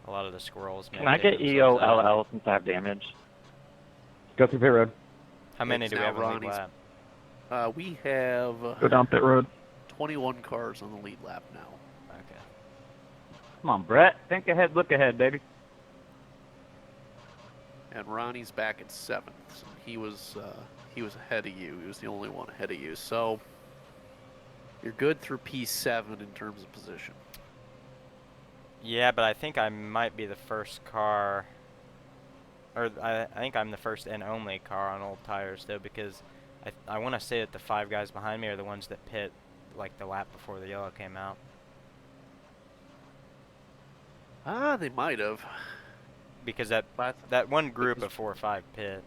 a lot of the squirrels. Can I get EOLL since I have damage? Go through pit road. How many It's do we now have on lead Ronnie's. lap? We have Go down pit road. 21 cars on the lead lap now. Okay. Come on, Brett. Think ahead, look ahead, baby. And Ronnie's back at 7th. So he was ahead of you. He was the only one ahead of you. So you're good through P7 in terms of position. Yeah, but I think I might be the first car, or I think I'm the first and only car on old tires though, because I want to say that the 5 guys behind me are the ones that pit like the lap before the yellow came out. Ah, they might have. Because that one group of 4 or 5 pit.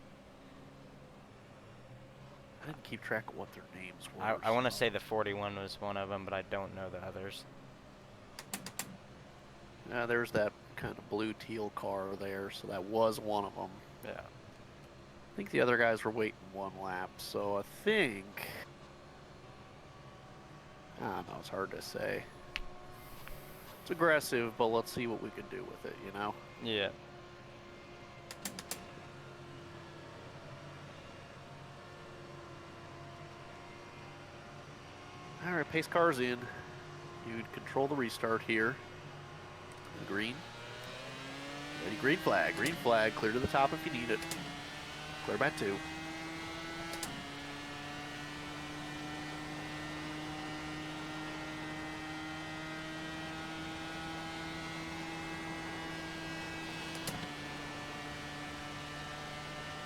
I didn't keep track of what their names were. I want to say the 41 was one of them, but I don't know the others. There's that kind of blue teal car there, so that was one of them. Yeah. I think the other guys were waiting 1 lap, so I think... I don't know, it's hard to say. It's aggressive, but let's see what we can do with it, you know? Yeah. Alright, pace car's in. You'd control the restart here. Green. Ready, green flag, clear to the top if you need it. Clear by 2.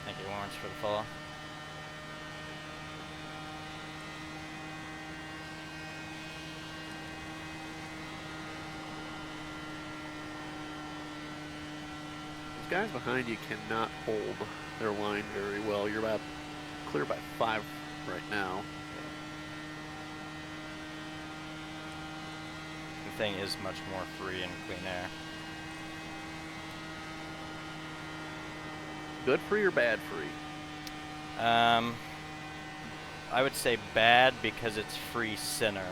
Thank you, Lawrence, for the follow. Those guys behind you cannot hold their line very well. You're about clear by 5 right now. The thing is much more free and clean air. Good free or bad free? I would say bad because it's free center.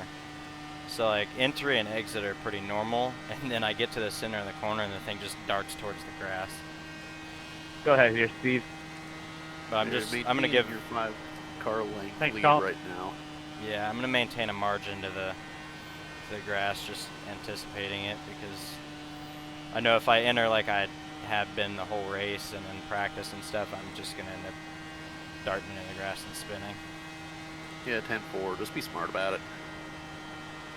So like entry and exit are pretty normal, and then I get to the center of the corner and the thing just darts towards the grass. Go ahead here, Steve. But I'm gonna give your 5 car length Thanks, lead Colin. right now. Yeah, I'm gonna maintain a margin to the grass, just anticipating it, because I know if I enter like I have been the whole race and in practice and stuff, I'm just gonna end up darting into the grass and spinning. Yeah, 10-4. Just be smart about it.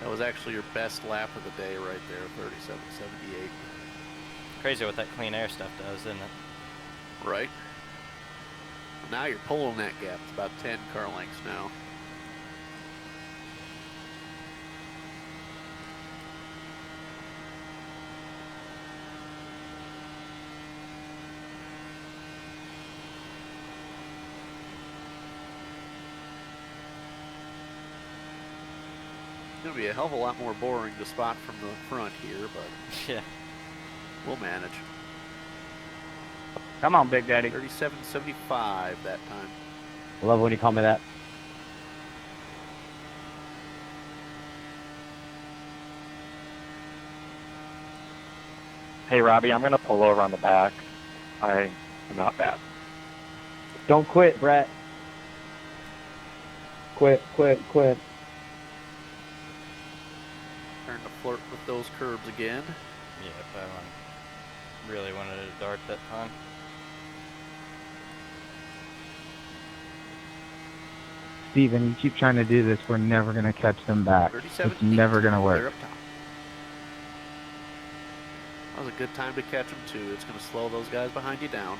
That was actually your best lap of the day right there, 37.78. Crazy what that clean air stuff does, isn't it? Right. Now you're pulling that gap. It's about 10 car lengths now. It's going to be a hell of a lot more boring to spot from the front here, but yeah, we'll manage. Come on, Big Daddy. 37.75 that time. I love when you call me that. Hey, Robbie, I'm going to pull over on the back. I am not bad. Don't quit, Brett. Quit. Starting to flirt with those curbs again. Yeah, that one really wanted to dart that time. Steven, you keep trying to do this, we're never going to catch them back. It's never going to They're work. up top. That was a good time to catch them too. It's going to slow those guys behind you down.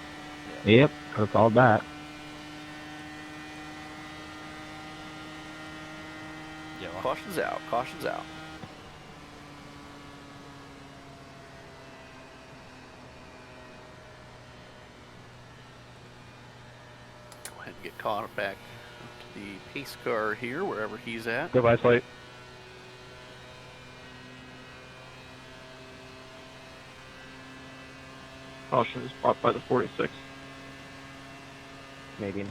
Yep, that's all that. Yeah, well. Caution's out. Caution's out. Go ahead and get caught back to the pace car here, wherever he's at. Goodbye, Slate. Caution is brought by the 46. Maybe.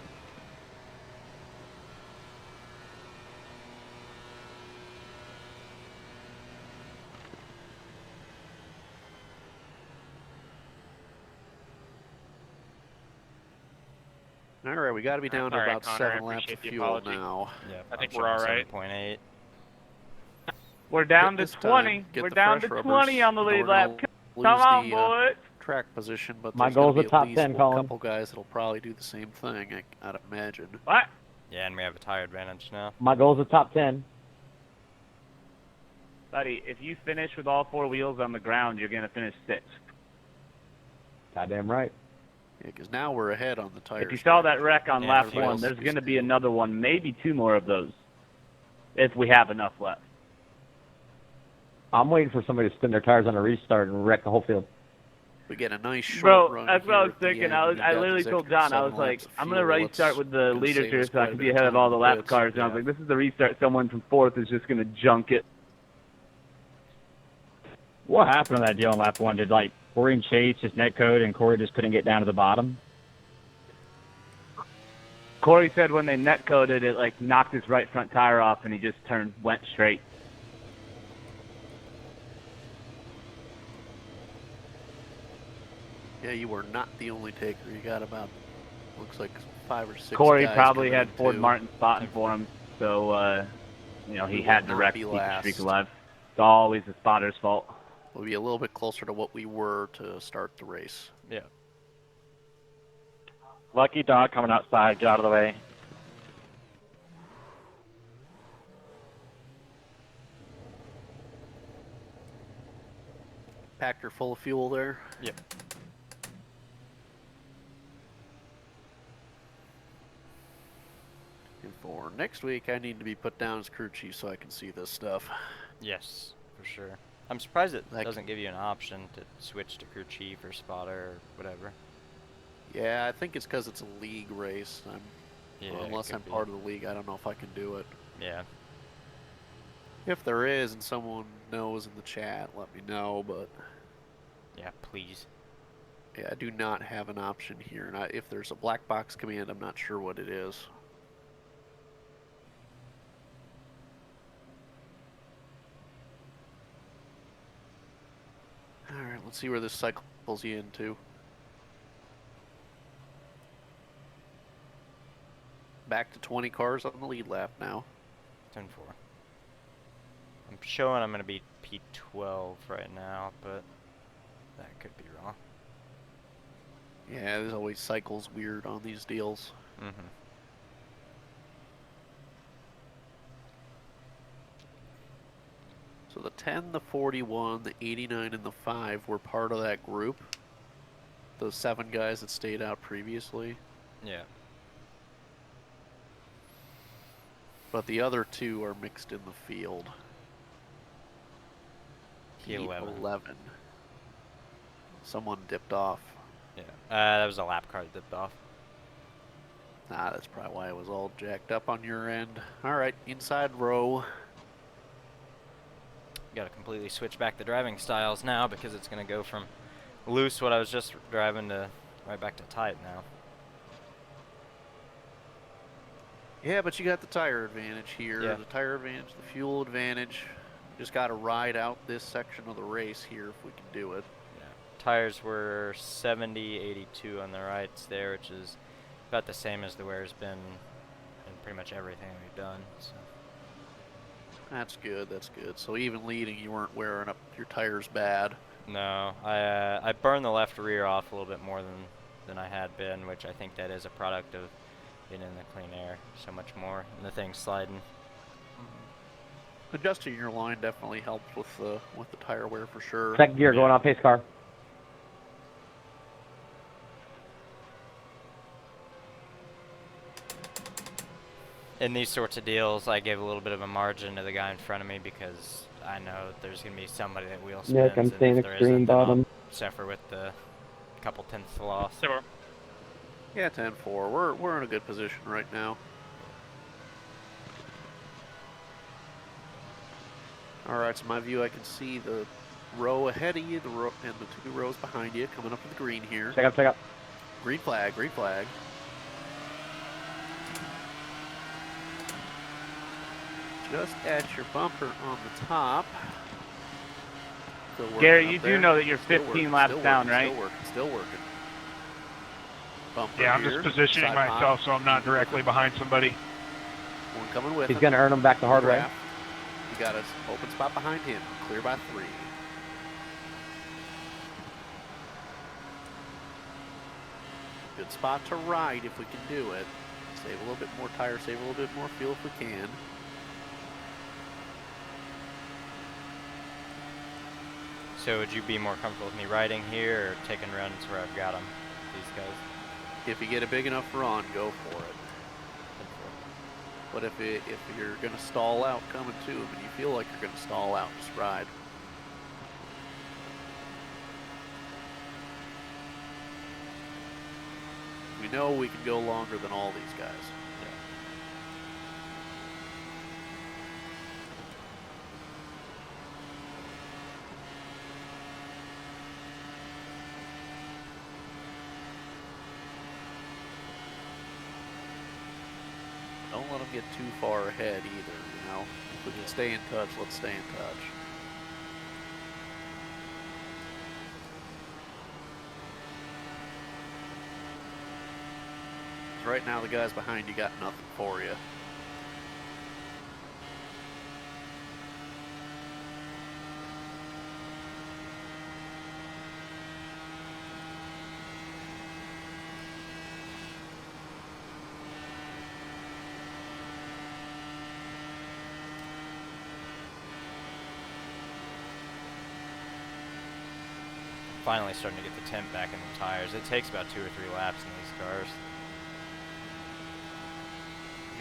All right, we got to be down to All right, about Connor, I 7 laps of appreciate the fuel apology. now. Yeah, I think I'm we're all right. 7.8. We're down to This time, 20. get We're the down to fresh 20 on the rubbers. lead We're lap. gonna Come lose on, the, boys. track position, but My there's gonna goal's be a at top least 10, a Colin. couple guys that'll probably do the same thing, I'd imagine. What? Yeah, and we have a tire advantage now. My goal's a top 10. Buddy, if you finish with all four wheels on the ground, you're going to finish 6th. Goddamn right. Yeah, because now we're ahead on the tires. If you saw that wreck on Yeah, lap everybody 1, else there's is going to be still- another one, maybe 2 more of those, if we have enough left. I'm waiting for somebody to spin their tires on a restart and wreck the whole field. We get a nice short Bro, run that's what I here was at the thinking. end. I We've got literally these told extra John, I 7 was like, laps of I'm going to fuel. restart with the Gonna leaders save here us so I quite a can bit be of ahead of time all in the the lap pits. cars. And I was Yeah. like, this is the restart. Someone from 4th is just going to junk it. What happened to that deal in lap 1? Did, like, Corey and Chase just netcode and Corey just couldn't get down to the bottom? Corey said when they netcoded, it like knocked his right front tire off and he just went straight. Yeah, you were not the only taker. You got about, looks like 5 or 6 Corey guys probably coming had in, Ford too. Martin spotting for him, so you know, he We had will to not wreck be to keep the last. streak alive. It's always the spotter's fault. We'll be a little bit closer to what we were to start the race. Yeah. Lucky dog coming outside. Get out of the way. Packed her full of fuel there. Yep. And for next week, I need to be put down as crew chief so I can see this stuff. Yes, for sure. I'm surprised it Like- doesn't give you an option to switch to crew chief or spotter or whatever. Yeah, I think it's because it's a league race. Yeah, Well, it unless could I'm be. part of the league, I don't know if I can do it. Yeah. If there is and someone knows in the chat, let me know, but Yeah, please. yeah, I do not have an option here. And if there's a black box command, I'm not sure what it is. Alright, let's see where this cycles you into. Back to 20 cars on the lead lap now. 10-4. I'm showing I'm going to be P12 right now, but that could be wrong. Yeah, this always cycles weird on these deals. Mm-hmm. So the 10, the 41, the 89, and the 5 were part of that group. Those 7 guys that stayed out previously. Yeah. But the other 2 are mixed in the field. P11. Someone dipped off. Yeah. That was a lap car that dipped off. Nah, that's probably why it was all jacked up on your end. Alright, inside row. Gotta completely switch back the driving styles now because it's gonna go from loose, what I was just driving, to right back to tight now. Yeah, but you got the tire advantage here. Yeah. The tire advantage, the fuel advantage. Just got to ride out this section of the race here if we can do it. Yeah. Tires were 70, 82 on the rights there, which is about the same as the wear's been in pretty much everything we've done. So. That's good, that's good. So even leading, you weren't wearing up your tires bad. No, I burned the left rear off a little bit more than I had been, which I think that is a product of being in the clean air so much more, and the thing's sliding. Adjusting your line definitely helped with the tire wear for sure. Second gear going on pace car. In these sorts of deals, I gave a little bit of a margin to the guy in front of me because I know that there's going to be somebody that wheel spins. Nick, I'm and staying if there extreme isn't, then I'll bottom. suffer with the couple tenths loss. Yeah, 10-4. We're in a good position right now. Alright, so my view, I can see the row ahead of you, the row and the 2 rows behind you coming up to the green here. Check up. Green flag, green flag. Just at your bumper on the top. Gary, you do know that you're 15 laps down, right? Still working. Bumper Yeah, I'm here, just positioning side myself pop. so I'm not directly behind somebody. One coming with He's him. going to earn him back the hard way. Draft. You got an open spot behind him. Clear by 3. Good spot to ride if we can do it. Save a little bit more tire, save a little bit more fuel if we can. So would you be more comfortable with me riding here or taking runs where I've got them, these guys? If you get a big enough run, go for it. But if you're going to stall out coming to him and you feel like you're going to stall out, just ride. We know we can go longer than all these guys. Don't let them get too far ahead either, you know. If we can stay in touch, let's stay in touch. Right now, the guys behind you got nothing for you. Finally starting to get the temp back in the tires. It takes about 2 or 3 laps in these cars.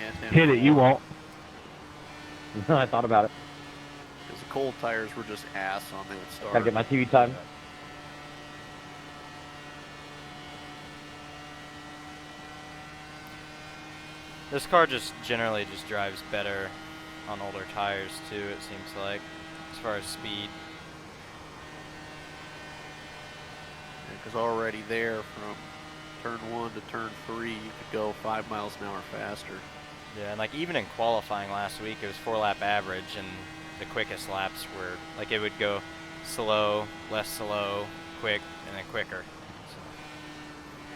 Yeah, Hit it, you won't. I thought about it. Because the cold tires were just ass on the start. Gotta get my TV time. This car just generally just drives better on older tires too, it seems like, as far as speed. Because already there from turn 1 to turn 3, you could go 5 miles an hour faster. Yeah, and like even in qualifying last week, it was 4-lap average, and the quickest laps were, like it would go slow, less slow, quick, and then quicker. So,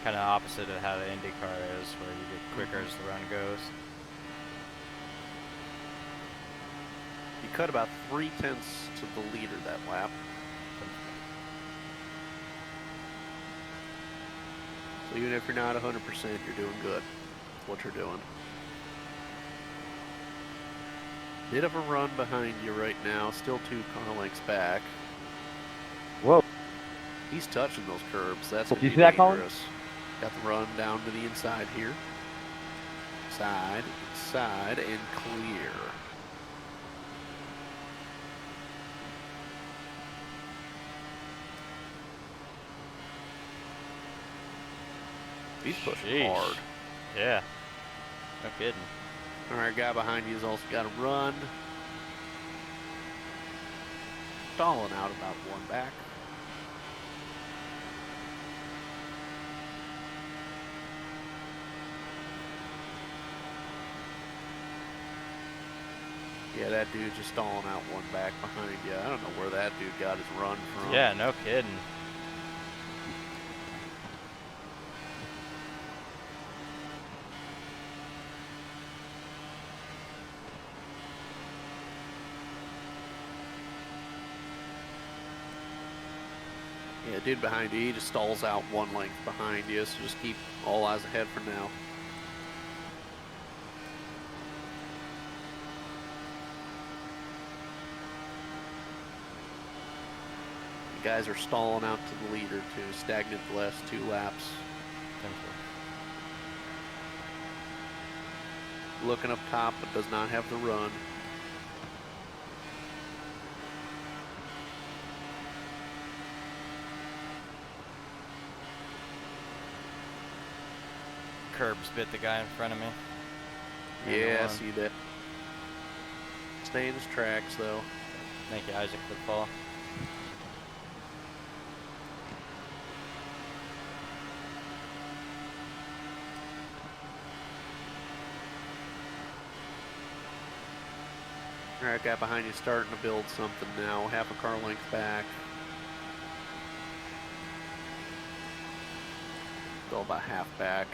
kind of opposite of how the IndyCar is, where you get quicker as the run goes. You cut about 3/10 to the leader that lap. So even if you're not 100%, you're doing good. What you're doing. Bit of a run behind you right now. Still 2 car lengths back. Whoa. He's touching those curbs. That's Do going you to see be that, Colin? dangerous. Got the run down to the inside here. Side, inside, and clear. He's pushing Sheesh. hard. Yeah. No kidding. All right, guy behind you has also got to run. Stalling out about 1 back. Yeah, that dude's just stalling out 1 back behind you. I don't know where that dude got his run from. Yeah, no kidding. Yeah, dude behind you, he just stalls out 1 length behind you, so just keep all eyes ahead for now. You guys are stalling out to the leader too, stagnant the last 2 laps. Looking up top, but does not have the run. Curbs bit the guy in front of me. Yeah, I see that. Stay in his tracks though. Thank you, Isaac, for the fall. All right, guy behind you starting to build something now. Half a car length back. Still about half back.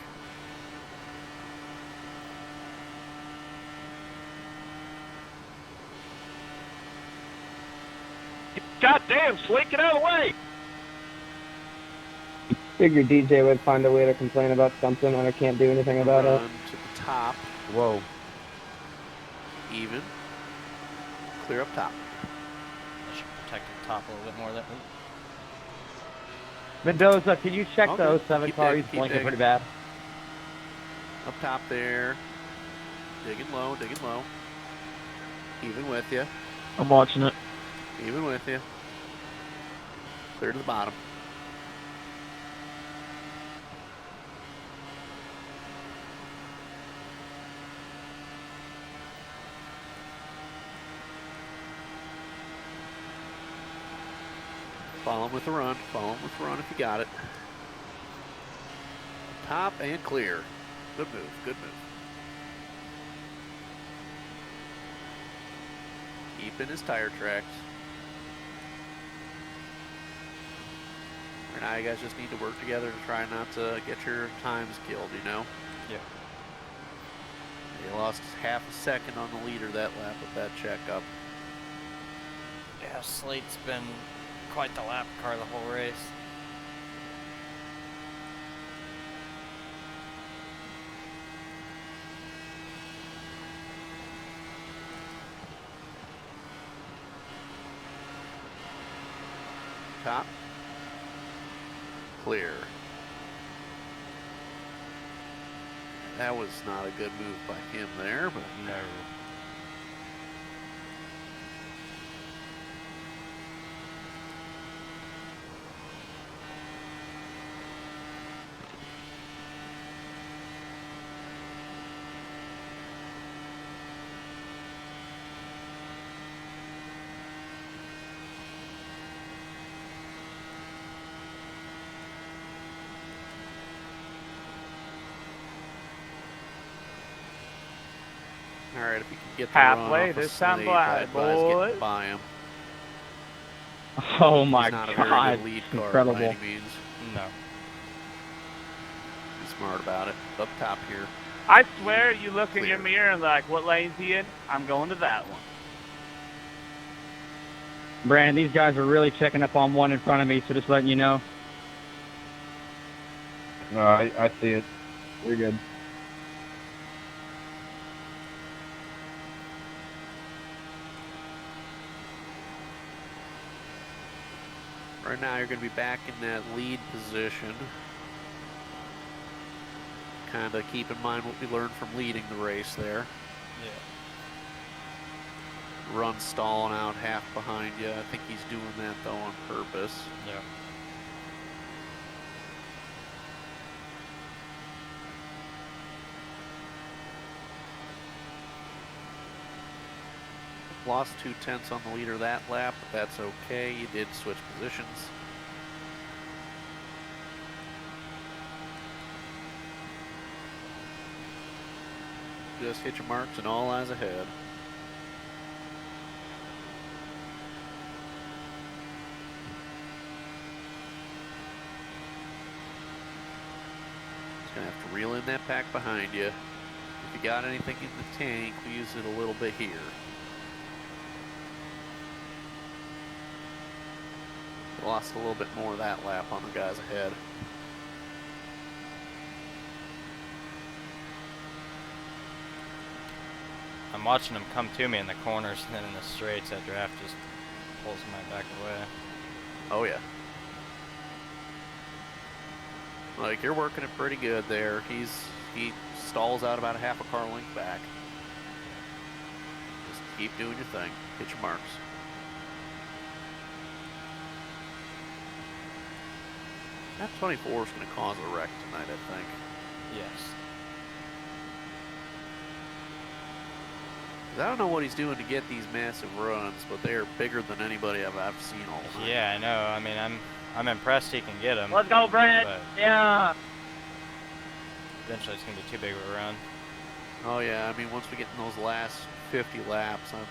Goddamn, Slick, get out of the way! Figured DJ would find a way to complain about something and I can't do anything about it. Run to the top. Whoa. Even. Clear up top. I should protect the top a little bit more. Mendoza, can you check Okay. the 07 Keep car? digging, He's keep blinking digging. pretty bad. Up top there. Digging low, digging low. Even with you. I'm watching it. Even with you. Clear to the bottom. Follow him with the run. Follow him with the run if you got it. Top and clear. Good move. Good move. Keep in his tire tracks. Right now you guys just need to work together to try not to get your times killed, you know? Yeah. You lost half a second on the leader that lap with that checkup. Yeah, Slate's been quite the lap car the whole race. Top. Clear. That was not a good move by him there, but no. all right, if you can get the Halfway run off this of time, Snake, I advise boys. getting by him. Oh my He's not a very god. good lead car Incredible. by any means. No. Be smart about it. Up top here. I swear you look in your Clear. mirror and like, what lane's he in? I'm going to that one. Brandon, these guys are really checking up on one in front of me, so just letting you know. No, I see it. We're good. Right now you're going to be back in that lead position. Kind of keep in mind what we learned from leading the race there. Yeah. Run stalling out half behind you. I think he's doing that though on purpose. Yeah. Lost 2/10 on the leader that lap, but that's okay. You did switch positions. Just hit your marks and all eyes ahead. Just gonna have to reel in that pack behind you. If you got anything in the tank, we use it a little bit here. Lost a little bit more of that lap on the guys ahead. I'm watching them come to me in the corners and then in the straights. That draft just pulls my back away. Oh yeah. Like, you're working it pretty good there. He stalls out about a half a car length back. Just keep doing your thing. Hit your marks. That 24 is going to cause a wreck tonight, I think. Yes. I don't know what he's doing to get these massive runs, but they are bigger than anybody I've seen all night. Yeah, I know. I mean, I'm impressed he can get them. Let's go, Brent. Yeah. Eventually, it's gonna be too big of a run. Oh yeah, I mean, once we get in those last 50 laps, I'm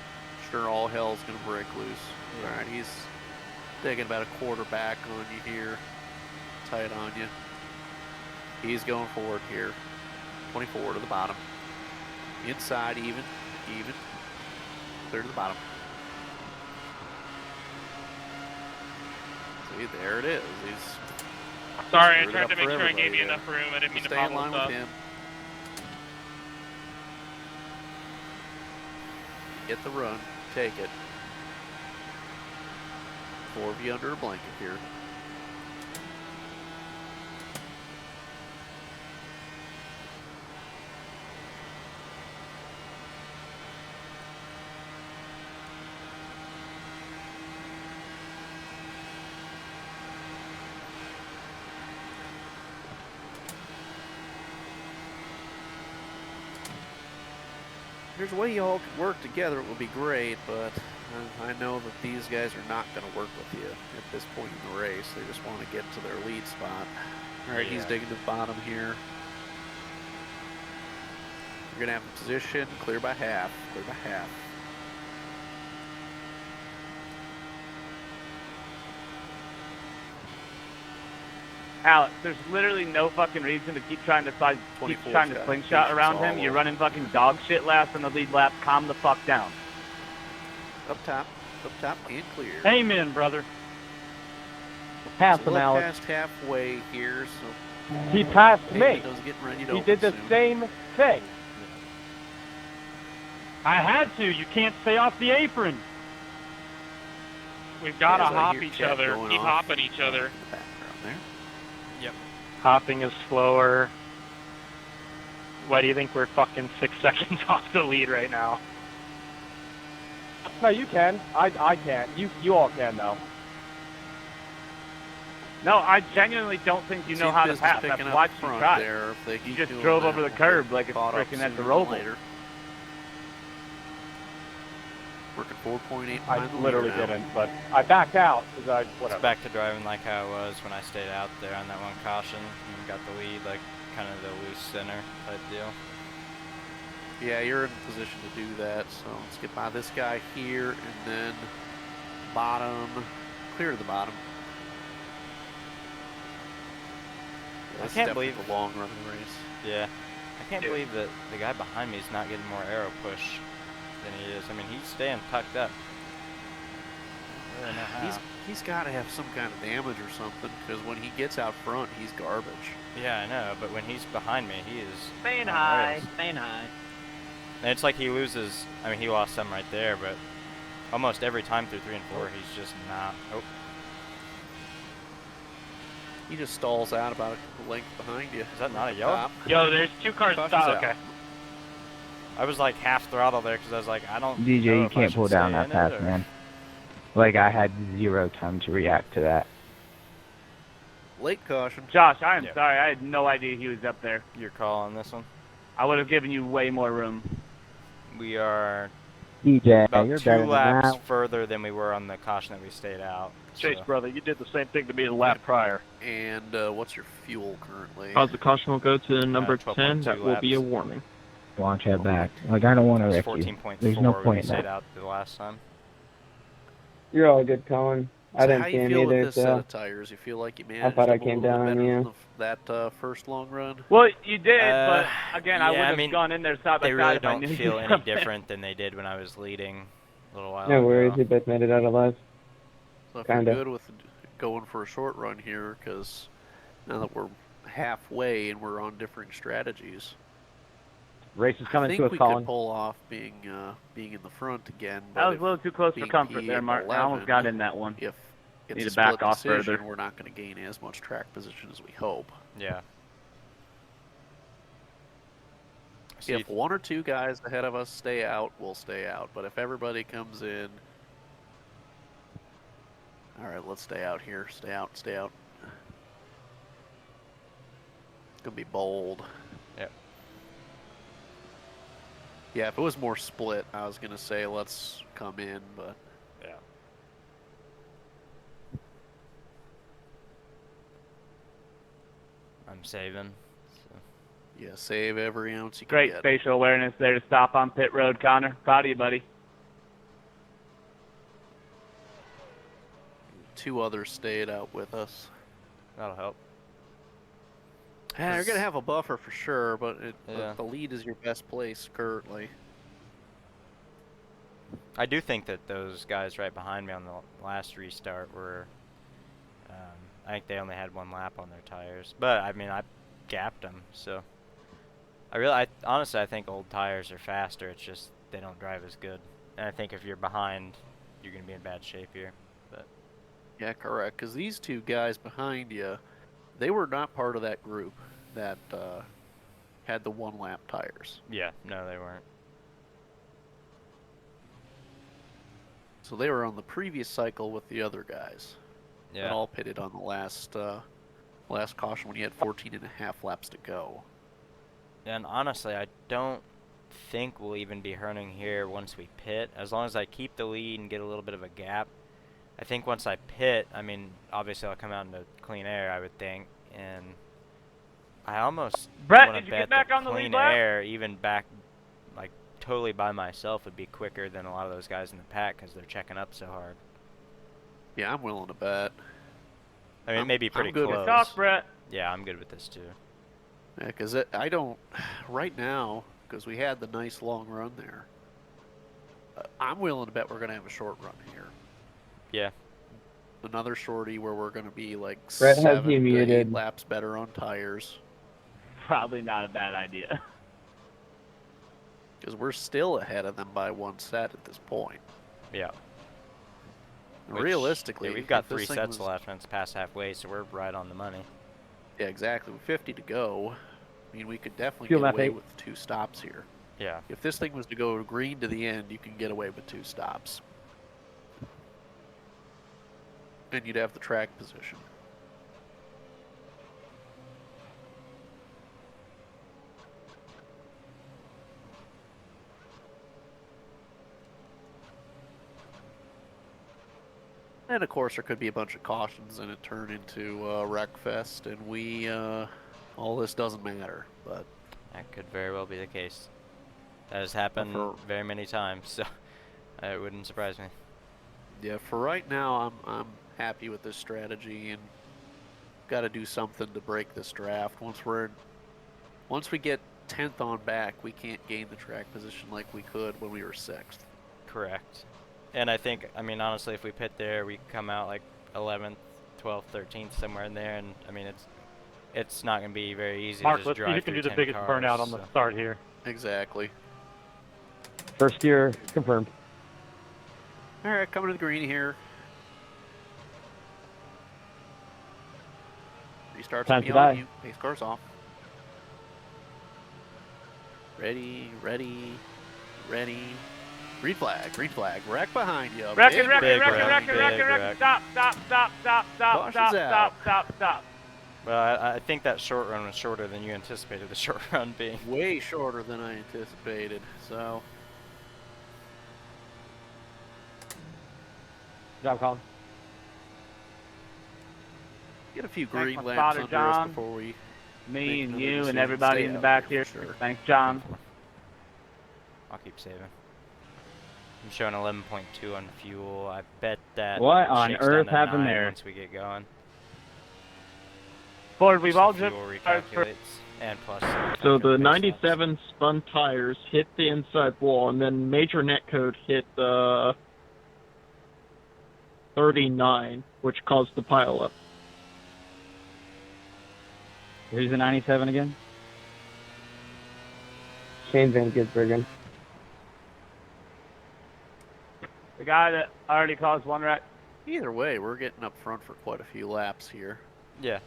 sure all hell's gonna break loose. Yeah. All right, he's taking about a quarter back on you here, tight on you. He's going forward here, 24 to the bottom. Inside, even, clear to the bottom. See, there it is. He's sorry, I screwed it tried up to make for sure I gave everybody you there. enough room. I didn't mean to Stay in pop line up. with him. Get the run, take it. 4 of you under a blanket here. There's a way you all could work together, it would be great, but I know that these guys are not going to work with you at this point in the race. They just want to get to their lead spot. All right, he's digging to the bottom here. You're going to have a position, clear by half, clear by half. Alex, there's literally no fucking reason to keep trying to slingshot around him. You're running fucking dog shit last on the lead lap. Calm the fuck down. Up top, and clear. Amen, brother. Pass So him, look Alex. past halfway here, so He passed me. Hayden's getting ready to He open did the soon. same thing. I had to. You can't stay off the apron. We've got to Yeah, so hop your each chat other. going Keep off hopping each other. in the background there. Yep. Hopping is slower. Why do you think we're fucking 6 seconds off the lead right now? No, you can. I can't. You all can though. No, I genuinely don't think you know how to pass. I've watched you try. There, if they You keep just doing drove that, over the we'll curb get like it's caught up freaking at the sooner than Roval. later. Working 4.8 I behind the literally leader now. didn't, but I backed out because I It's whatever. back to driving like how it was when I stayed out there on that one caution and got the lead, like kind of the loose center type deal. Yeah, you're in position to do that, so let's get by this guy here, and then bottom, clear to the bottom. Yeah, I this is can't definitely believe the long run of the race. Yeah, I can't believe that the guy behind me is not getting more aero push than he is. I mean, he's staying tucked up. I don't really know how. He's got to have some kind of damage or something, because when he gets out front, he's garbage. Yeah, I know, but when he's behind me, he is. Staying on high, rails. staying high. And it's like he loses. I mean, he lost some right there, but almost every time through 3 and 4, he's just not. Oh. He just stalls out about a length behind you. Is that not a yellow? Yo, there's 2 cars Caution's stopped. out. Okay. I was like half throttle there because I was like, I don't DJ, know you if I can't should pull down stay that in fast, it, or- man. Like, I had 0 time to react to that. Late caution. Josh, I am sorry. I had no idea he was up there. Your call on this one? I would have given you way more room. We are DJ, about you're 2 better than laps that. further than we were on the caution that we stayed out. Chase, so- brother, you did the same thing to me the lap prior. And what's your fuel currently? The caution will go to number 10. 12.2 That will be a laps. warning. Launch head back. Like, I don't want to It was wreck you. 14.4 There's no when we point in stayed that. out the last time. You're all good, Colin. I So didn't how see you him feel with either, this set so of tires? You feel like you I managed thought them I a came little down bit on better you. than that first long run? Well, you did, but again, I yeah, wouldn't I mean, have gone in there side by They side really if I don't knew feel you any were there. different than they did when I was leading a little while no ago. worries. We both made it out alive. So if Kinda. you're good with going for a short run here, because now that we're halfway and we're on different strategies, Race is I coming think to us, we Colin. could pull off being in the front again. That But was if a little too close for being comfort P there, Mark. I 11, almost got in that one. If it's Need a to back split off decision, further. we're not going to gain as much track position as we hope. Yeah. If 1 or 2 guys ahead of us stay out, we'll stay out. But if everybody comes in, all right, let's stay out here. Stay out. Stay out. It's gonna be bold. Yep. Yeah, if it was more split, I was gonna say let's come in, but yeah. I'm saving. So. Yeah, save every ounce you can Great get. spatial awareness there to stop on pit road, Connor. Proud of you, buddy. 2 others stayed out with us. That'll help. Yeah, you're gonna have a buffer for sure, but Yeah. the lead is your best place currently. I do think that those guys right behind me on the last restart were, I think they only had 1 lap on their tires. But, I mean, I gapped them, so. Honestly, I think old tires are faster. It's just they don't drive as good. And I think if you're behind, you're going to be in bad shape here. But Yeah, correct. Because these 2 guys behind you, they were not part of that group that had the 1 lap tires. yeah, no, they weren't. So they were on the previous cycle with the other guys. Yeah. That all pitted on the last caution when you had 14 and a half laps to go. And honestly, I don't think we'll even be hurting here once we pit. As long as I keep the lead and get a little bit of a gap. I think once I pit, I mean, obviously I'll come out into clean air, I would think. And I almost Brett, want did to you get bet back that on the lead clean lap? air, even back, like, totally by myself would be quicker than a lot of those guys in the pack because they're checking up so hard. Yeah, I'm willing to bet. I mean, it may be pretty I'm good close. with Talk, Brett. Yeah, I'm good with this too. Yeah, because I don't, right now, because we had the nice long run there, I'm willing to bet we're going to have a short run here. Yeah. Another shorty where we're going to be like Brett has 7 you to 8 muted. laps better on tires. Probably not a bad idea. Because we're still ahead of them by 1 set at this point. Yeah. Realistically, yeah, we've got if this 3 thing sets was- left and it's past halfway, so we're right on the money. Yeah, exactly. With 50 to go, I mean, we could definitely Fuel get lap away 8. with 2 stops here. Yeah. If this thing was to go green to the end, you can get away with 2 stops. And you'd have the track position. And of course, there could be a bunch of cautions and it turn into wreck fest, and we all this doesn't matter. But That could very well be the case. That has happened very many times, so it wouldn't surprise me. yeah, for right now, I'm happy with this strategy, and got to do something to break this draft. Once we get 10th on back, we can't gain the track position like we could when we were 6th. Correct. And I think, I mean, honestly, if we pit there, we come out like 11th, 12th, 13th, somewhere in there, and I mean, it's not going to be very easy Mark, to let's just see drive who can through do the 10 biggest cars, burnout on the so. start here. Exactly. First gear confirmed. All right, coming to the green here. starts Time to beyond die. you. Pace car's off. Ready, ready, ready. Green flag, green flag. Wreck behind you. Wrecking, Big wrecking, wreck wrecking, behind wrecking, you. wrecking, wrecking. Stop, stop, stop, stop, stop, Caution's stop, out. stop, stop, stop. Well, I think that short run was shorter than you anticipated the short run being. Way shorter than I anticipated, so. Good job, Colin. Get a few Thanks, green my laps spotter, under John. us before we. Me make and another you and decision. everybody Stay in the out back here here. for sure. Thanks, John. I'll keep saving. I'm showing 11.2 on fuel. I bet that What on shakes earth down to happened 9 there? once we get going. Ford, we've all Fuel just recalculates and plus. So the 97 spun tires hit the inside wall, and then major netcode hit the 39, which caused the pile up. Who's the 97 again? Shane Van Gisbergen. the guy that already caused one wreck. Either way, we're getting up front for quite a few laps here. Yeah.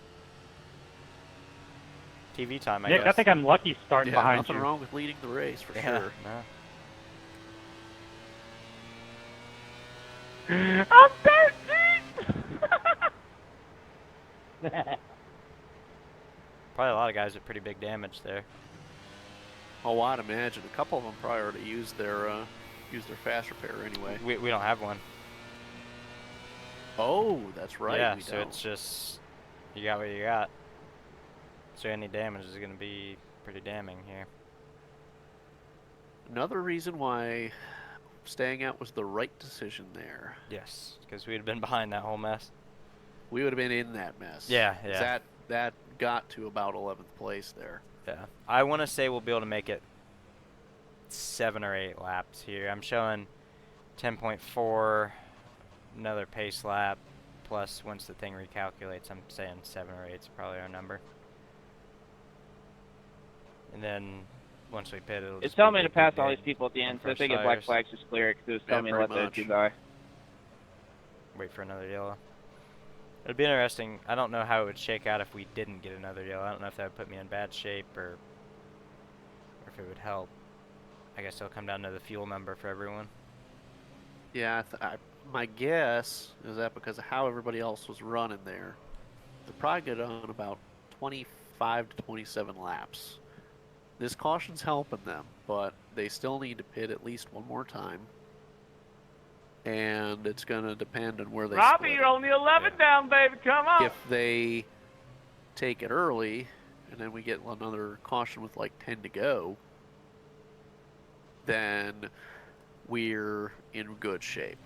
TV time, I Nick, guess. I think I'm lucky starting Yeah, behind nothing you. wrong with leading the race for Yeah, sure. no. I'm thirsty! Probably a lot of guys with pretty big damage there. Oh, I'd imagine a couple of them probably already used their fast repair anyway. We don't have one. Oh, that's right. Yeah, we so don't. it's just you got what you got. So any damage is going to be pretty damning here. Another reason why staying out was the right decision there. Yes, because we'd have been behind that whole mess. We would have been in that mess. Yeah, yeah. That got to about 11th place there. Yeah, I want to say we'll be able to make it 7 or 8 laps here. I'm showing 10.4, another pace lap, plus once the thing recalculates, I'm saying 7 or 8 is probably our number. And then once we pit, it'll It's just telling be me to big, pass big all bid these people at the end, and so I fresh think black tires. flags just clear it, because it was telling me to pretty let those much. two by. Wait for another yellow. It'd be interesting. I don't know how it would shake out if we didn't get another yellow. I don't know if that would put me in bad shape or if it would help. I guess it'll come down to the fuel number for everyone. Yeah, my guess is that because of how everybody else was running there, they'll probably get on about 25 to 27 laps. This caution's helping them, but they still need to pit at least one more time. And it's going to depend on where they Robbie, split you're only 11 down, baby. Come on. If they take it early, and then we get another caution with like 10 to go, then we're in good shape.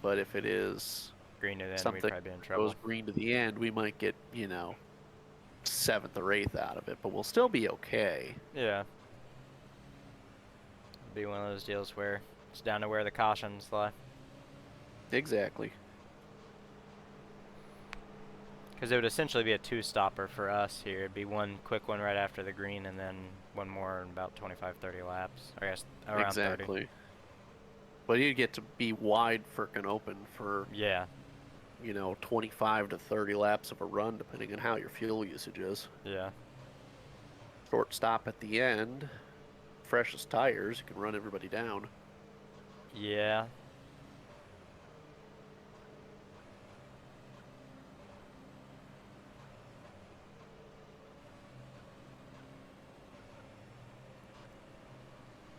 But if it is green to the end, we'd something probably be in trouble. goes green to the end, we might get, 7th or 8th out of it, but we'll still be okay. Yeah. It'll be one of those deals where it's down to where the cautions lie. Exactly. Because it would essentially be a 2-stopper for us here. It'd be one quick one right after the green and then one more in about 25, 30 laps. I guess around Exactly. 30. But you get to be wide frickin' open for, Yeah. 25 to 30 laps of a run, depending on how your fuel usage is. Yeah. Short stop at the end, freshest tires, you can run everybody down. Yeah.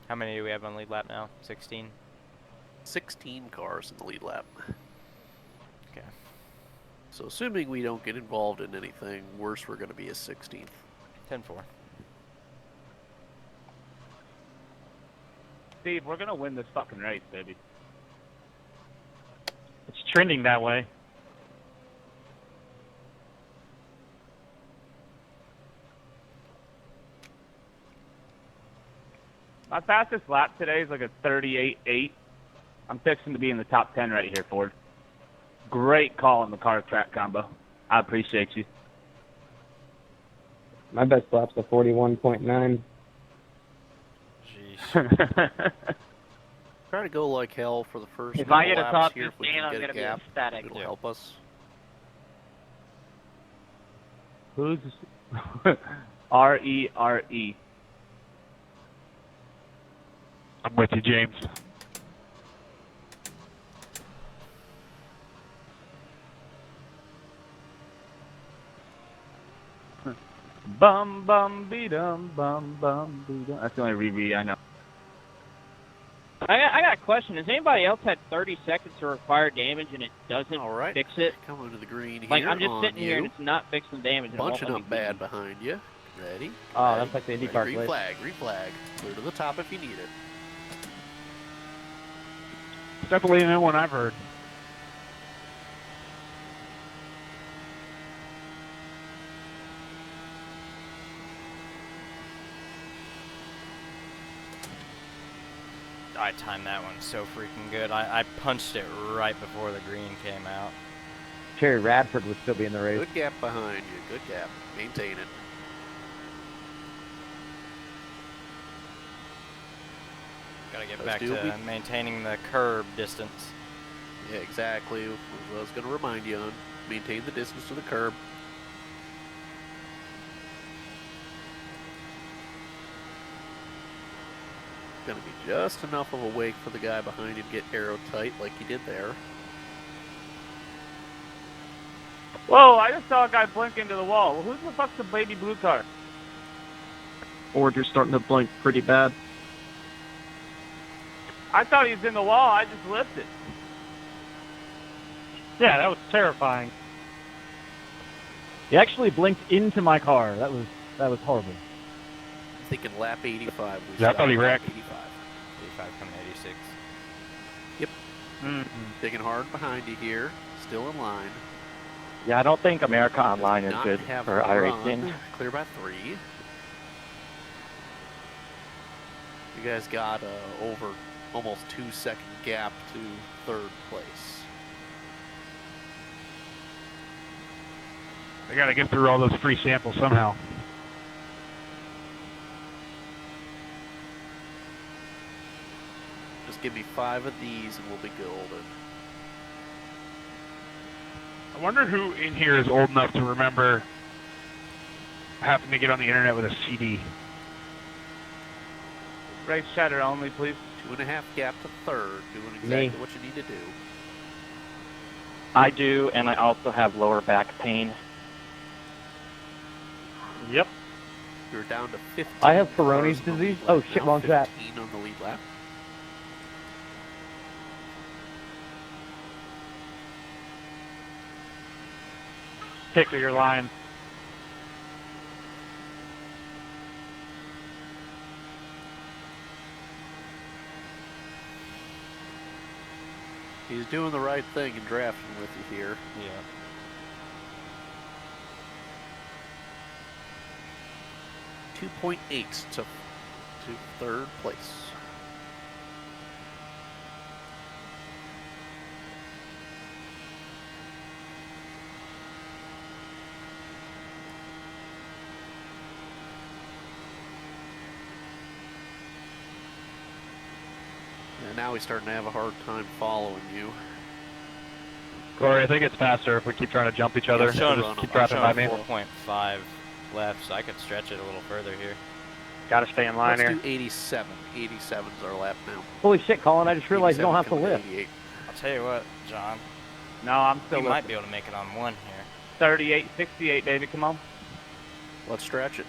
How many do we have on lead lap now? 16? 16 cars in the lead lap. Okay. So assuming we don't get involved in anything worse, we're going to be a 16th. 10-4. Steve, we're going to win this fucking race, baby. It's trending that way. My fastest lap today is like a 38.8. I'm fixing to be in the top 10 right here, Ford. Great call on the car track combo. I appreciate you. My best lap's a 41.9. Jeez. Try to go like hell for the first If I get a laps top here. If we 15, can I'm get going a to be gap, ecstatic. it'll help us. Who's R-E-R-E? I'm with you, James. Bum bum be dum bum bum be dum. That's the only reread I know. I got a question. Has anybody else had 30 seconds to require damage and it doesn't fix it? Coming to the green here. Like, I'm just on sitting here and you. it's not fixing damage. And Bunching it won't up let me bad behind you. Ready? Oh, Ready? that's like the Ready? IndyCar Green glitch. flag, green flag. Clear to the top if you need it. It's definitely a new one I've heard. I timed that one so freaking good. I punched it right before the green came out. Terry Radford would still be in the race. Good gap behind you. Good gap. Maintain it. Gotta get Those back do to be- maintaining the curb distance. Yeah, exactly. What I was going to remind you on. Maintain the distance to the curb. Going to be just enough of a wake for the guy behind him to get arrow tight like he did there. Whoa, I just saw a guy blink into the wall. Well, who the fuck's the baby blue car? Ford, you're starting to blink pretty bad. I thought he was in the wall. I just lifted. Yeah, that was terrifying. He actually blinked into my car. That was horrible. I'm thinking lap 85. Yeah, I thought he wrecked. 85. 85 coming 86. Yep. Digging hard behind you here. Still in line. Yeah, I don't think America Online is Not good have for a iRacing. run. Clear by 3. You guys got over almost 2-second gap to third place. I got to get through all those free samples somehow. Just give me 5 of these and we'll be golden. I wonder who in here is old enough to remember having to get on the internet with a CD. Race chatter only, please. 2.5 gap to third. Doing exactly what you need to do. I do, and I also have lower back pain. Yep. You're down to 15. I have Peyronie's cars on the disease. lead Oh lap shit, now, wrong track. 15 on the lead lap. Pick your line. He's doing the right thing and drafting with you here. Yeah. .8 to third place. And now he's starting to have a hard time following you. Corey, I think it's faster if we keep trying to jump each other. I'm showing, Just keep dropping by me. 4.5 left, so I could stretch it a little further here. Gotta stay in line Let's here. do 87. 87's our lap now. Holy shit, Colin! I just realized you don't have to 87 lift. coming 88. I'll tell you what, John. No, I'm still You might lifting. be able to make it on one here. 38, 68, baby. Come on. Let's stretch it.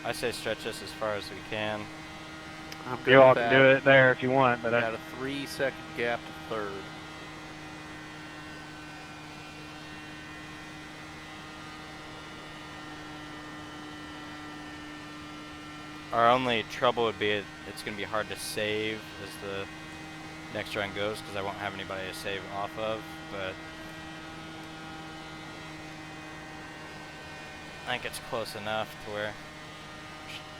I say stretch this as far as we can. I'm good You all with can that. do it there if you want, but Got a 3-second gap to third. Our only trouble would be it's going to be hard to save as the next run goes because I won't have anybody to save off of, but I think it's close enough to where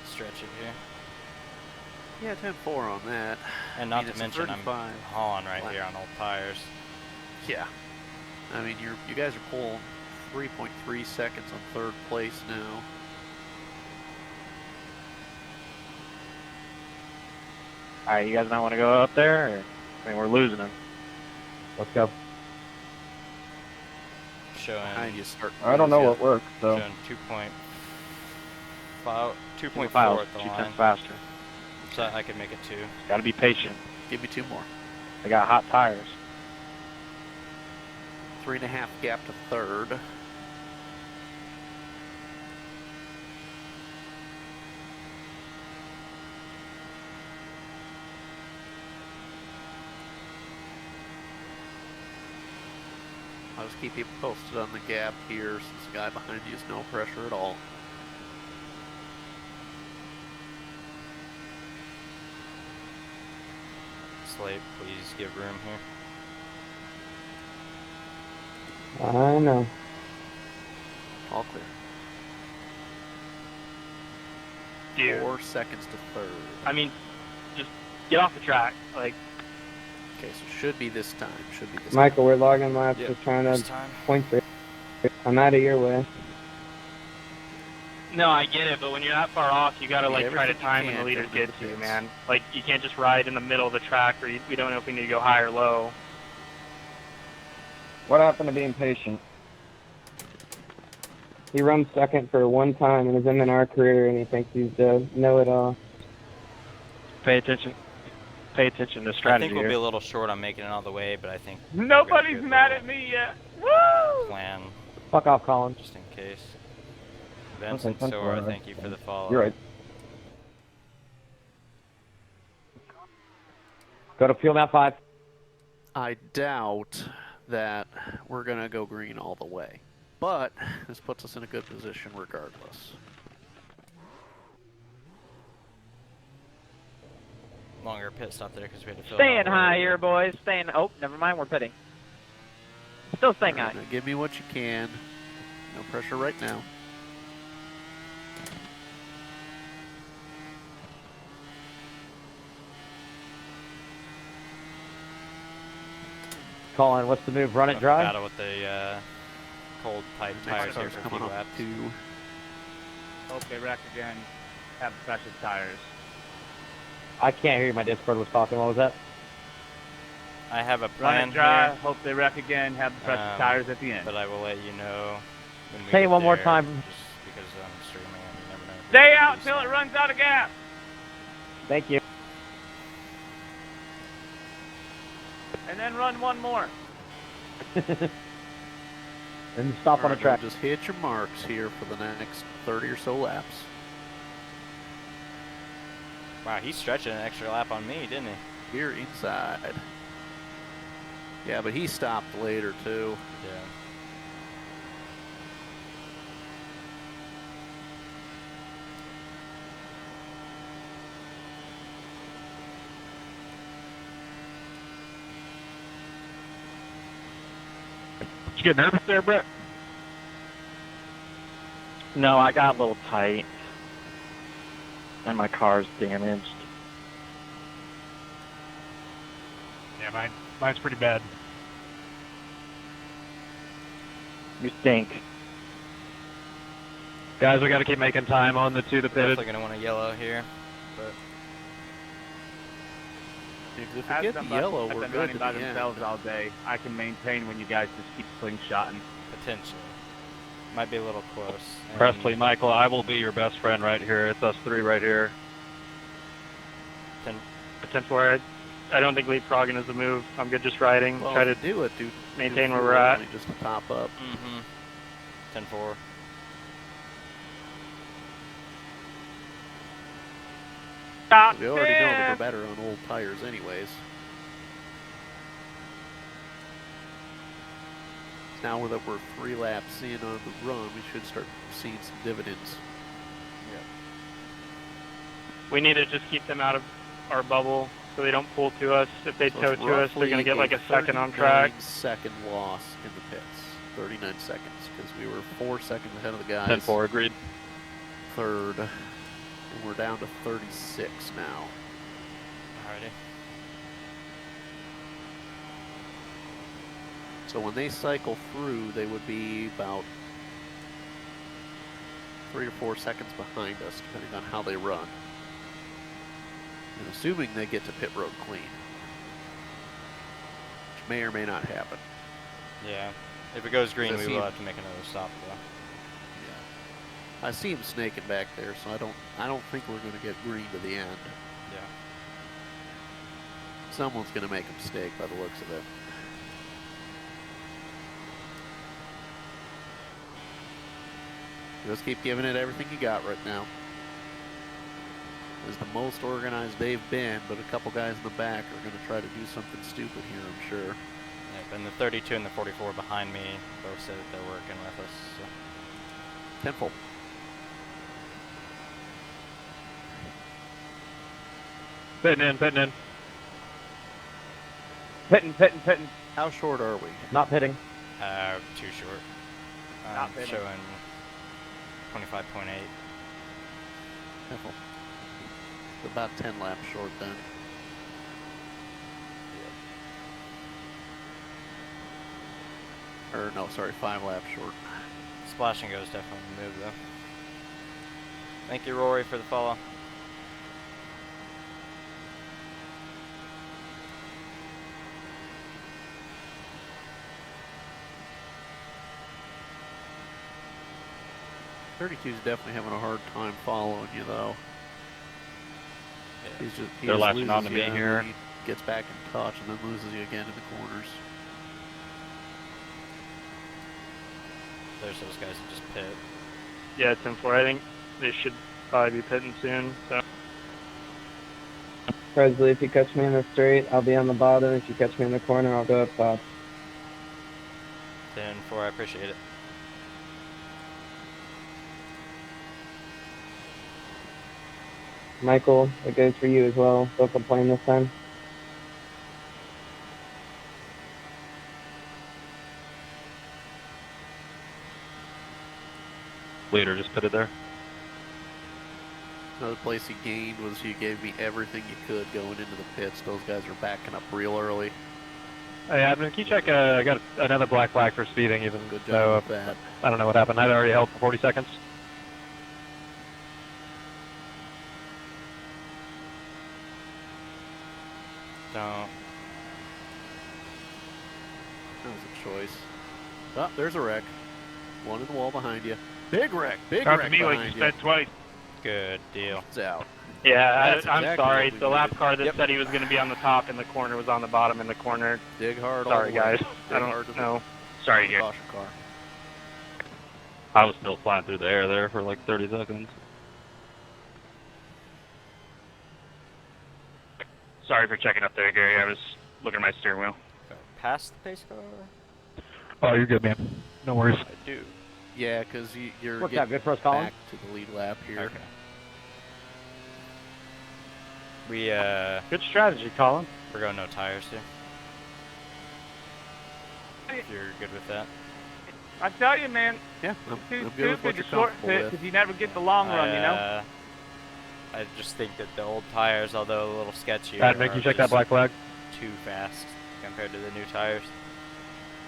stretch it here. Yeah, 10-4 on that. And not I mean, to mention I'm 35 hauling right lap. here on old tires. Yeah. I mean, you guys are pulling 3.3 seconds on third place now. All right, you guys might want to go up there, or I mean, we're losing them. Let's go. showing. Behind you start. I don't know what works, so. Showing 2.4 at the 2 line. times faster. So I could make it 2. Gotta be patient. Give me 2 more. I got hot tires. 3.5 gap to third. I'll just keep you posted on the gap here since the guy behind you is no pressure at all. Slate, please give room here. I know. All clear. Dude. 4 seconds to third. I mean, just get off the track. Like, okay, so should be this time. Should be this Michael, we're logging laps, Yep, just trying this to time. point for I'm out of your way. no, I get it, but when you're that far off, you gotta Yeah, like try to everything you time when the can, leaders don't get do to the you, pits. man. Like, you can't just ride in the middle of the track, or we don't know if we need to go high or low. What happened to being patient? He runs second for one time in his M&R career, and he thinks he's know-it-all. Pay attention. Pay attention to I strategy think we'll here. be a little short on making it all the way, but I think Nobody's we've got a mad good at me yet. Woo! plan Fuck off, Colin. just in case. Vincent thanks, Sora, Laura. thank you for the follow. You're right. Go to fuel map 5. I doubt that we're going to go green all the way. But this puts us in a good position regardless. Longer pit stop there because we had to fill Staying it all high the way. here, boys. Staying. Oh, never mind. We're pitting. Still staying All right, high. now give me what you can. No pressure right now. Colin, what's the move? Run it dry? Battle with the cold pipe tires here car's for a few coming up laps. to Hope they wreck again. Have precious tires. I can't hear you. My Discord was talking. What was that? I have a Run plan it dry. here, Hope they wreck again. Have the precious tires at the end. but I will let you know when we Say it get one more there, time. Just because I'm streaming and you never know. if Stay we out do till it something. runs out of gas. Thank you. And then run one more. And stop on All the right, track. Just hit your marks here for the next 30 or so laps. Wow, he's stretching an extra lap on me, didn't he? You're inside. Yeah, but he stopped later too. Yeah. Did you get nervous there, Brett? No, I got a little tight. And my car's damaged. Yeah, mine's pretty bad. You stink. Guys, we gotta keep making time on the two that pitted. Definitely gonna want a yellow here, but If we As get the somebody yellow, that's we're been good running to by the themselves end. all day. I can maintain when you guys just keep slingshotting. potentially. Might be a little close. And Presley, Michael, I will be your best friend right here. It's us three right here. Potential where I don't think leapfrogging is the move. I'm good just riding. Well, Try to do it, dude. maintain where we're at. Just to top up. Mm-hmm. 10-4. Stop We already know that there. we're better on old tires anyways. Now that we're 3 laps in on the run, we should start seeing some dividends. We need to just keep them out of our bubble so they don't pull to us. If they So tow it's to us, they're going to get like a second on track. 39-second loss in the pits. 39 seconds, because we were 4 seconds ahead of the guys. 10-4, agreed. Third. And we're down to 36 now. Alrighty. So when they cycle through, they would be about 3 or 4 seconds behind us, depending on how they run. And assuming they get to pit road clean, which may or may not happen. Yeah. If it goes green, I we see will him. have to make another stop though. I see him snaking back there, so I don't think we're going to get green to the end. Yeah. Someone's going to make a mistake by the looks of it. Just keep giving it everything you got right now. It's the most organized they've been, but a couple guys in the back are going to try to do something stupid here, I'm sure. Yep, and the 32 and the 44 behind me both said that they're working with us. So. Temple. Pitting in. Pitting. How short are we? Not pitting. Too short. Not pitting. Showing 25.8. Temple. About 10 laps short then. Or no, sorry, 5 laps short. Splash and go's definitely the move though. Thank you, Rory, for the follow. .32's definitely having a hard time following you though. Yeah. He They're just latching on loses to me you, and here. then he gets back in touch and then loses you again in the corners. There's those guys that just pit. Yeah, 10-4. I think they should probably be pitting soon. So. Presley, if you catch me in the straight, I'll be on the bottom. If you catch me in the corner, I'll go up top. 10-4, I appreciate it. Michael, it goes for you as well. Don't complain this time. Leader just pitted there. Another place he gained was you gave me everything you could going into the pits. Those guys are backing up real early. Hey, admin, can you check? I got another black flag for speeding, even Good though job with that. I don't know what happened. I'd already held for 40 seconds. Don't. That was a choice. Oh, there's a wreck. One in the wall behind you. Big wreck. Big Sounds wreck to me like behind you said twice. Good deal. It's out. Yeah, That's I'm exactly sorry. what we The lap needed. car that Yep. said he was going to be on the top in the corner was on the bottom in the corner. Dig hard. all Sorry, the way. guys. Dig I hard to don't the know. Sorry, here. caution car. I was still flying through the air there for like 30 seconds. Sorry for checking up there, Gary. I was looking at my steering wheel. Past the pace car? Oh, you're good, man. No worries. I do. Yeah, because you're Worked getting out good for us, Colin. back to the lead lap here. Okay. We, Good strategy, Colin. we're going no tires here. If you're good with that. I tell you, man, Yeah, I'm too good with what stupid you're to short comfortable fit with. because you never get the long run, you know? I just think that the old tires, although a little sketchy, Admin, can you check that black flag? too fast compared to the new tires.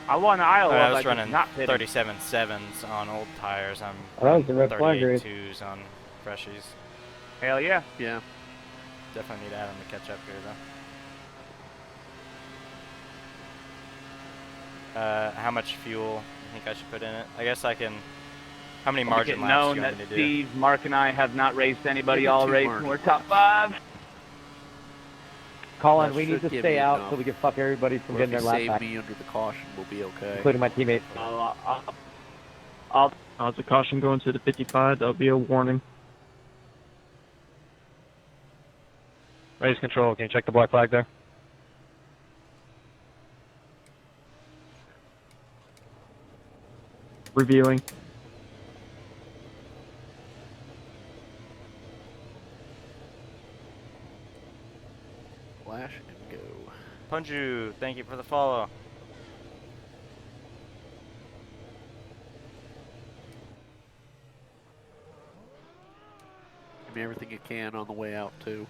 I won Iowa I by was just running not pitting. 37.7s on old tires. I'm Oh, that was a red flag race. 38.2s on freshies. Hell yeah. Yeah. Definitely need Adam to catch up here, though. How much fuel you think I should put in it? I guess I can. How many margin laps do known you that want me to do? Steve, Mark, and I have not raced anybody Give it all 2 race, margin and we're top laps. 5. Colin, That we need should to give stay you out enough. so we can fuck everybody from Or getting if their you lap save back, me under the caution, we'll be okay. including my teammate. Odds of caution going to the 55, that'll be a warning. Race control, can you check the black flag there? Reviewing. Flash and go. Punju, thank you for the follow. Give me everything you can on the way out, too.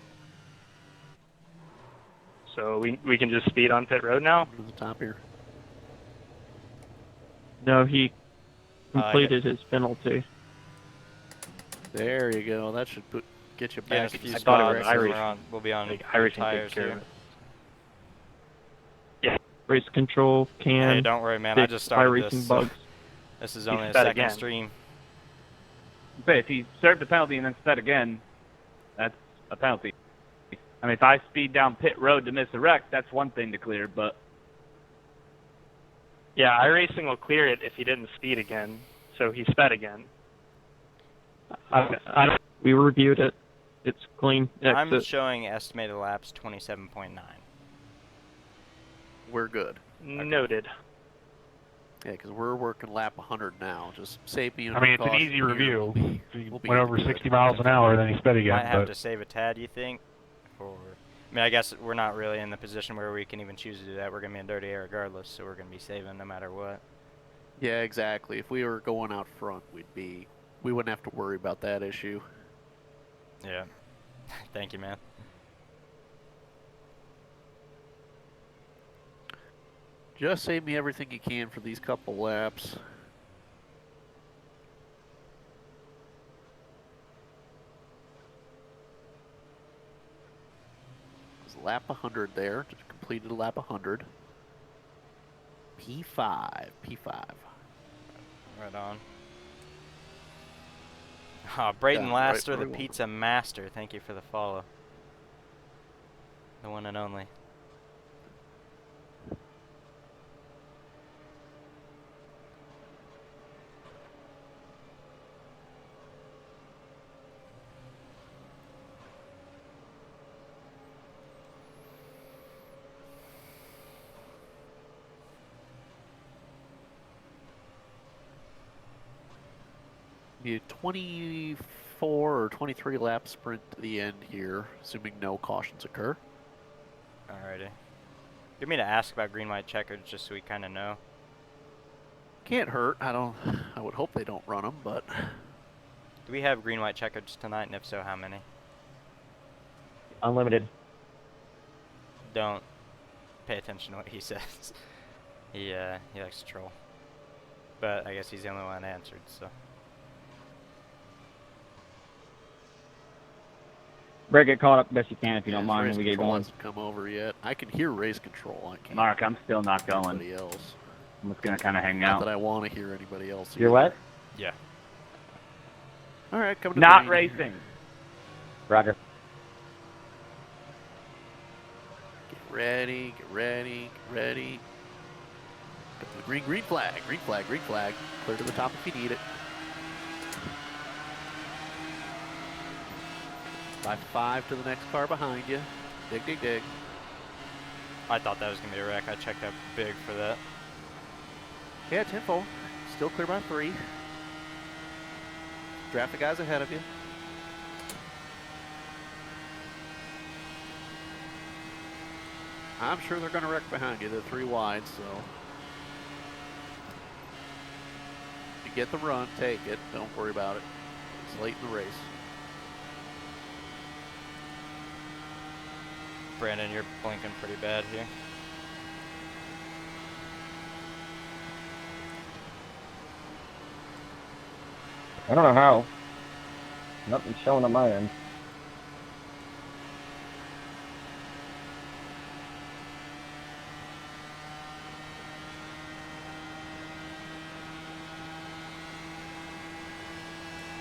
So we can just speed on pit road now? To the top here. No, he completed his penalty. There you go. That should get you Yeah, back. a few in spots. the We'll be on Irish new takes tires care here. of it. Yeah. race control can. Hey, don't worry, man. I fix just started iRacing this. bugs. This is He only a sped second again. stream. But if he served a penalty and then sped again, that's a penalty. I mean, if I speed down pit road to miss a wreck, that's one thing to clear, but... Yeah, iRacing will clear it if he didn't speed again, so he sped again. We reviewed it. It's clean. I'm Exit. showing estimated laps 27.9. We're good. Noted. Yeah, because we're working lap 100 now. Just save me. I mean, it's an easy review. If he went over good. 60 miles an hour, then he sped again. Might have But to save a tad, you think? Or, I mean, I guess we're not really in the position where we can even choose to do that. We're going to be in dirty air regardless, so we're going to be saving no matter what. Yeah, exactly. If we were going out front, we wouldn't have to worry about that issue. Yeah. Thank you, man. Just save me everything you can for these couple laps. It was lap 100 there. Just completed lap 100. P5. Right on. Braden Yeah, Laster, right the where we want pizza master. Thank you for the follow. The one and only. Be a 24 or 23 lap sprint to the end here, assuming no cautions occur. Alrighty. You mean to ask about green, white checkers just so we kind of know? Can't hurt. I would hope they don't run them, but Do we have green, white checkers tonight, and if so, how many? Unlimited. Don't pay attention to what he says. He likes to troll. But I guess he's the only one answered, so. Brett, get caught up best you can if you don't yeah, mind race when we get control going. hasn't come over yet. I can hear race control. I can't. Mark, I'm still not hear going. Anybody else? I'm just going to kind of hang Not out. that I want to hear anybody else. You're either. what? Yeah. All right, coming to Not green. racing. Roger. Get ready. Go to the green flag. Clear to the top if you need it. By 5 to the next car behind you. Dig. I thought that was going to be a wreck. I checked out big for that. Yeah, 10-4. Still clear by 3. Draft the guys ahead of you. I'm sure they're going to wreck behind you. They're 3 wide, so. If you get the run, take it. Don't worry about it. It's late in the race. Brandon, you're blinking pretty bad here. I don't know how. Nothing's showing on my end.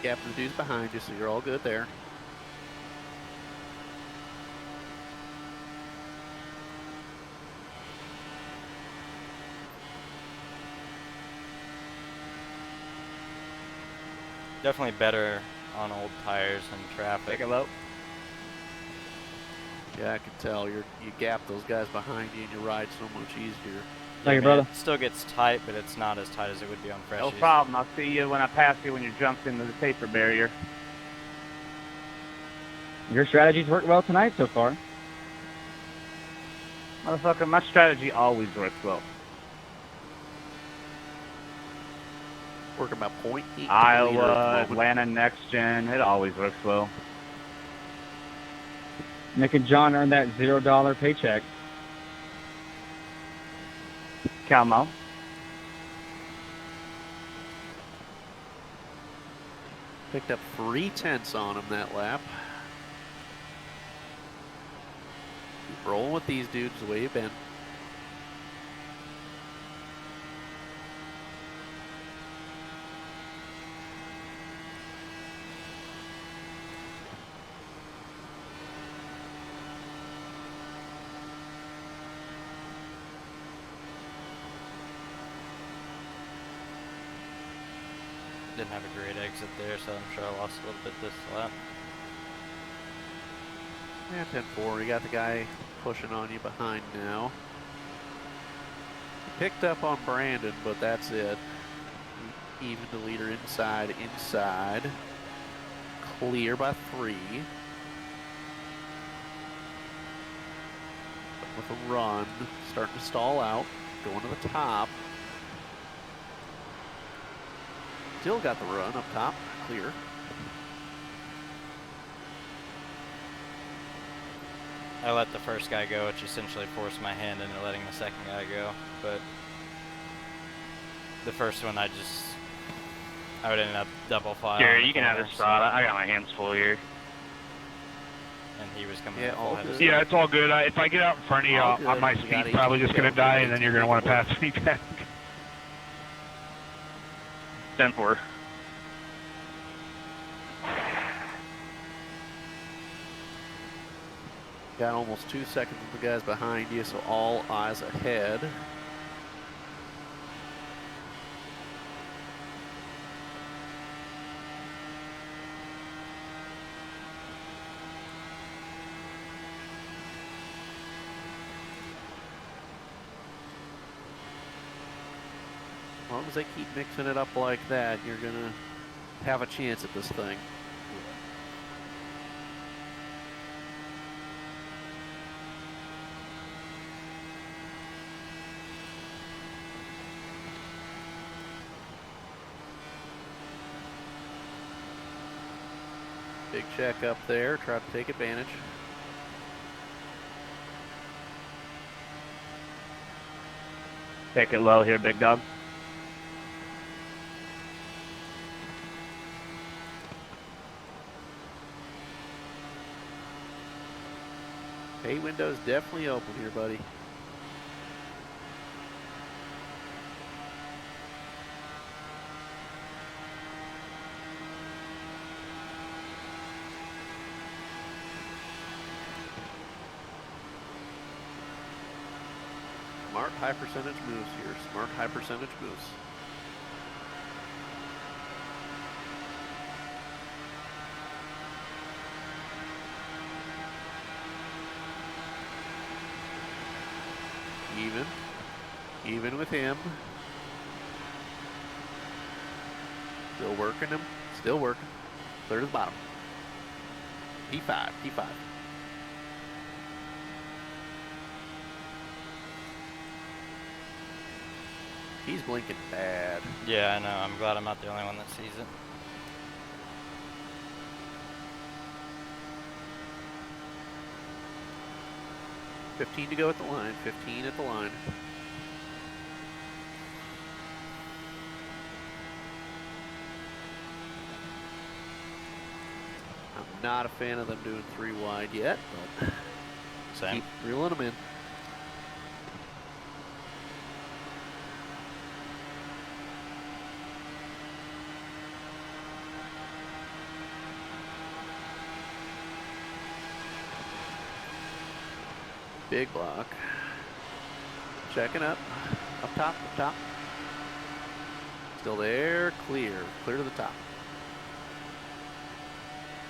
Gap the dudes behind you, so you're all good there. Definitely better on old tires and traffic. Take a low. Yeah, I can tell. You gap those guys behind you and you ride so much easier. Thank you, brother. It still gets tight, but it's not as tight as it would be on freshies. No problem. I'll see you when I pass you when you jumped into the paper barrier. Your strategies worked well tonight so far. Motherfucker, my strategy always works well. Working about 0.8 Iowa, Atlanta, next gen, it always works well. Nick and John earned that $0 paycheck. Calmo. Picked up 3/10 on him that lap. Keep rolling with these dudes the way you've been. Didn't have a great exit there, so I'm sure I lost a little bit this lap. Yeah, 10-4. You got the guy pushing on you behind now. Picked up on Brandon, but that's it. Even the leader inside. Clear by 3. With a run, starting to stall out, going to the top. Still got the run up top, clear. I let the first guy go, which essentially forced my hand into letting the second guy go, but the first one I would end up double file. Gary, you can have this spot. I got my hands full here. And he was coming Yeah, all good. Yeah, it's all good. If I get out in front of you, my speed's probably just going to die, and then you're going to want to pass me back. 10-4. Got almost 2 seconds of the guys behind you, so all eyes ahead. As long as they keep mixing it up like that, you're going to have a chance at this thing. Big check up there, try to take advantage. Take it low here, big dog. Pay window's definitely open here, buddy. Smart high percentage moves here. Smart high percentage moves. Even with him. Still working him. Still working. Clear to the bottom. P5. P5. He's blinking bad. Yeah, I know. I'm glad I'm not the only one that sees it. $15 to go at the line. 15 at the line. I'm not a fan of them doing 3 wide yet, but same. Keep reeling them in. Big block. Checking up. Up top, up top. Still there. Clear. Clear to the top.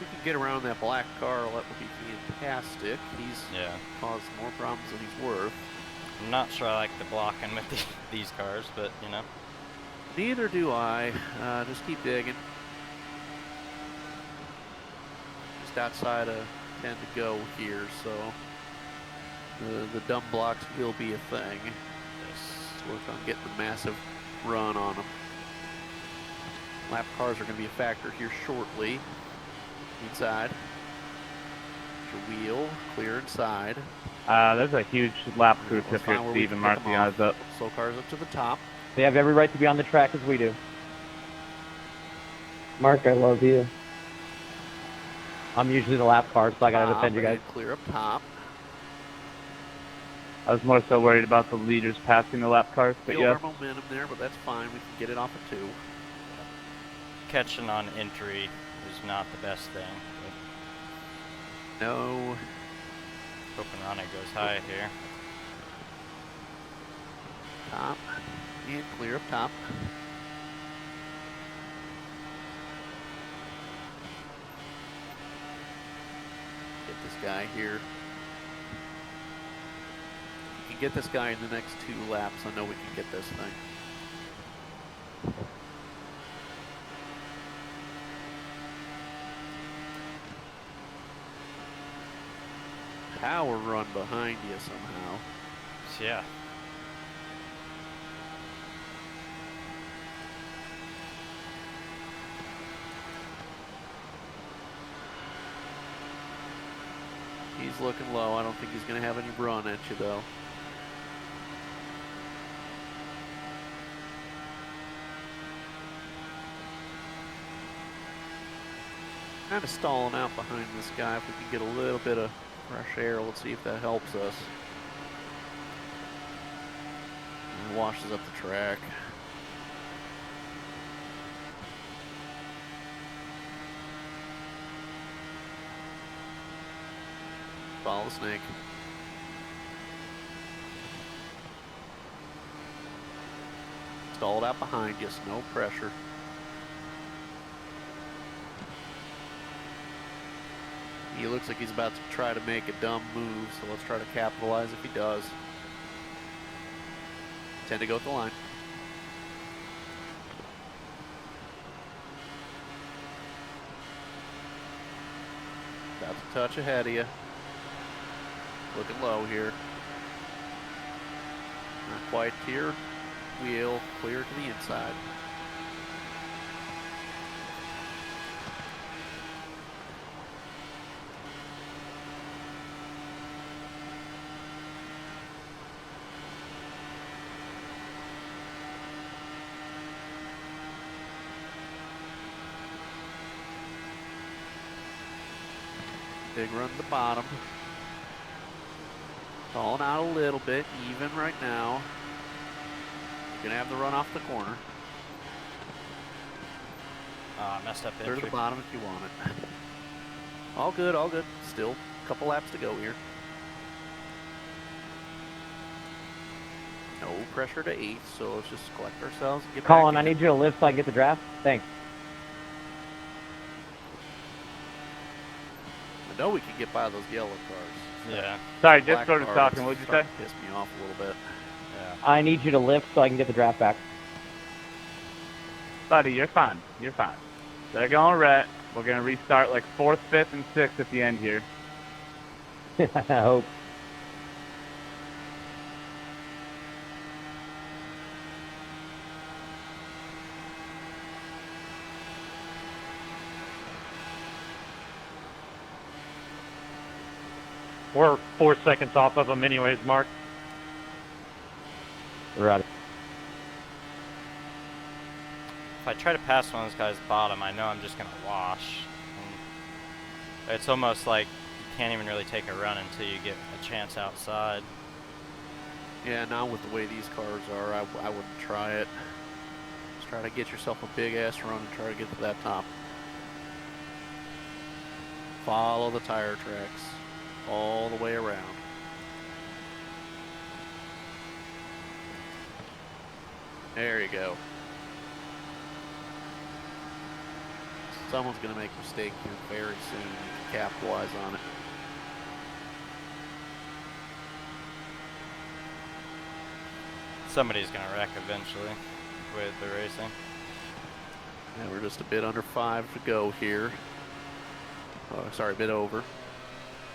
If we can get around that black car, that would be fantastic. He's caused more problems than he's worth. I'm not sure I like the blocking with these cars, but you know. Neither do I. Just keep digging. Just outside of 10 to go here, so the dumb blocks will be a thing. Let's work on getting a massive run on them. Lap cars are going to be a factor here shortly. Inside. Your wheel, clear inside. There's a huge lap crew tip here, Steve, and mark the eyes up. Slow cars up to the top. They have every right to be on the track as we do. Mark, I love you. I'm usually the lap car, so I gotta defend you guys. Clear up top. I was more so worried about the leaders passing the lap cars, but Feel yeah. our momentum there, but that's fine. We can get it off of 2. Catching on entry is not the best thing. No. Hoping Ronnie goes high here. Top. And clear up top. Get this guy here. We can get this guy in the next 2 laps. I know we can get this thing. Power run behind you somehow. Yeah. He's looking low. I don't think he's going to have any run at you, though. Kind of stalling out behind this guy. If we can get a little bit of fresh air, let's see if that helps us. And washes up the track. Follow the snake. Stalled out behind you, so no pressure. He looks like he's about to try to make a dumb move, so let's try to capitalize if he does. Tend to go with the line. About to touch ahead of you. Looking low here. Not quite here. Wheel clear to the inside. Big run to the bottom. Falling out a little bit, even right now. You're gonna have the run off the corner. Messed up Clear to entry. the bottom if you want it. All good, all good. Still a couple laps to go here. No pressure to 8th, so let's just collect ourselves and get Colin, back I in. need you to lift so I can get the draft. Thanks. I know we can get by those yellow cars. Yeah. Sorry, Black just started car talking. is What'd you say? starting to piss me off a little bit. Yeah. I need you to lift so I can get the draft back. Buddy, you're fine. You're fine. They're going red. We're going to restart like 4th, 5th, and 6th at the end here. I hope. We're 4 seconds off of them anyways, Mark. Right. If I try to pass one of those guys bottom, I know I'm just going to wash. And it's almost like you can't even really take a run until you get a chance outside. Yeah, now with the way these cars are, I wouldn't try it. Just try to get yourself a big ass run and try to get to that top. Follow the tire tracks all the way around. There you go. Someone's going to make a mistake here very soon. You can capitalize on it. Somebody's going to wreck eventually with the racing. Yeah, we're just a bit under 5 to go here. Oh, sorry, a bit over.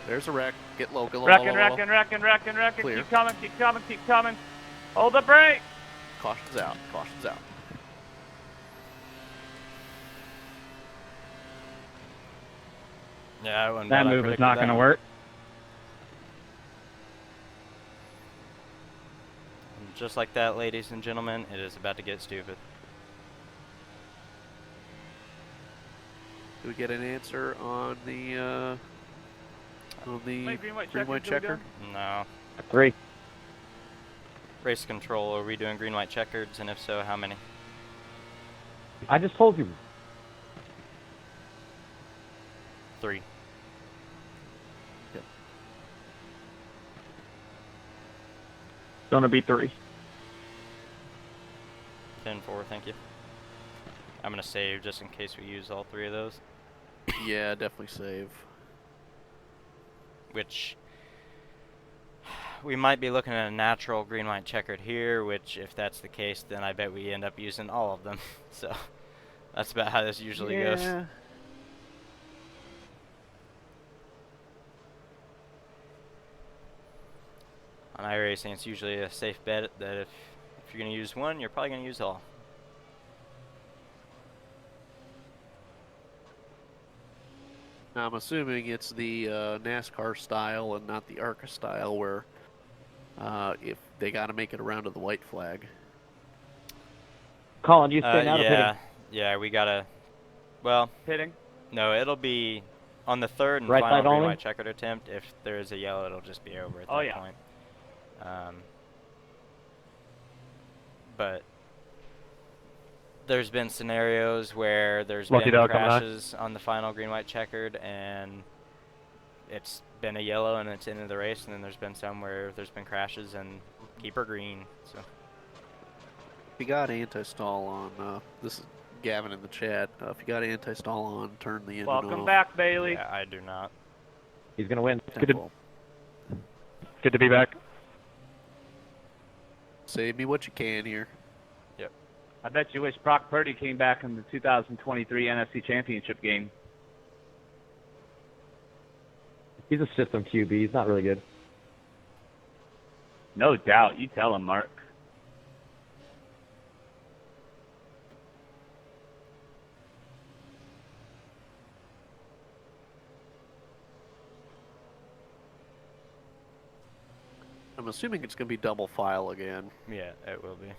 There's a wreck. Get low, get low, Wrecking, low, low, wrecking, wrecking, wrecking, wrecking. Clear. Keep coming, keep coming, keep coming. Hold the brake. Caution's out, caution's out. Yeah, I wouldn't That bet I move is predicted not that going to one. work. And just like that, ladies and gentlemen, it is about to get stupid. Do we get an answer on the Wait, green, white, green-white checker, checker? No. 3. Race control, are we doing green, white, checkers? And if so, how many? I just told you. 3. Yep. Gonna be 3. 10-4, thank you. I'm going to save just in case we use all 3 of those. Yeah, definitely save. which we might be looking at a natural green, white, checkered here, which if that's the case, then I bet we end up using all of them. So that's about how this usually goes. On iRacing, it's usually a safe bet that if you're going to use one, you're probably going to use all. Now, I'm assuming it's the NASCAR style and not the ARCA style where if they got to make it around to the white flag. Colin, you staying out of yeah, pitting? yeah, we got to, well, Pitting? No, it'll be on the third and Right final side green, only? white, checkered attempt. If there is a yellow, it'll just be over at Oh, that yeah. point. But there's been scenarios where there's Lucky been dog coming high. crashes on the final green, white, checkered, and it's been a yellow and it's into the race, and then there's been some where there's been crashes and keeper green. So If you got anti-stall on, this is Gavin in the chat. If you got anti-stall on, turn the engine Welcome off. back, Bailey. yeah, I do not. He's going to win. Good to be back. Save me what you can here. Yep. I bet you wish Brock Purdy came back in the 2023 NFC Championship game. He's a system QB. He's not really good. No doubt. You tell him, Mark. I'm assuming it's going to be double file again. Yeah, it will be.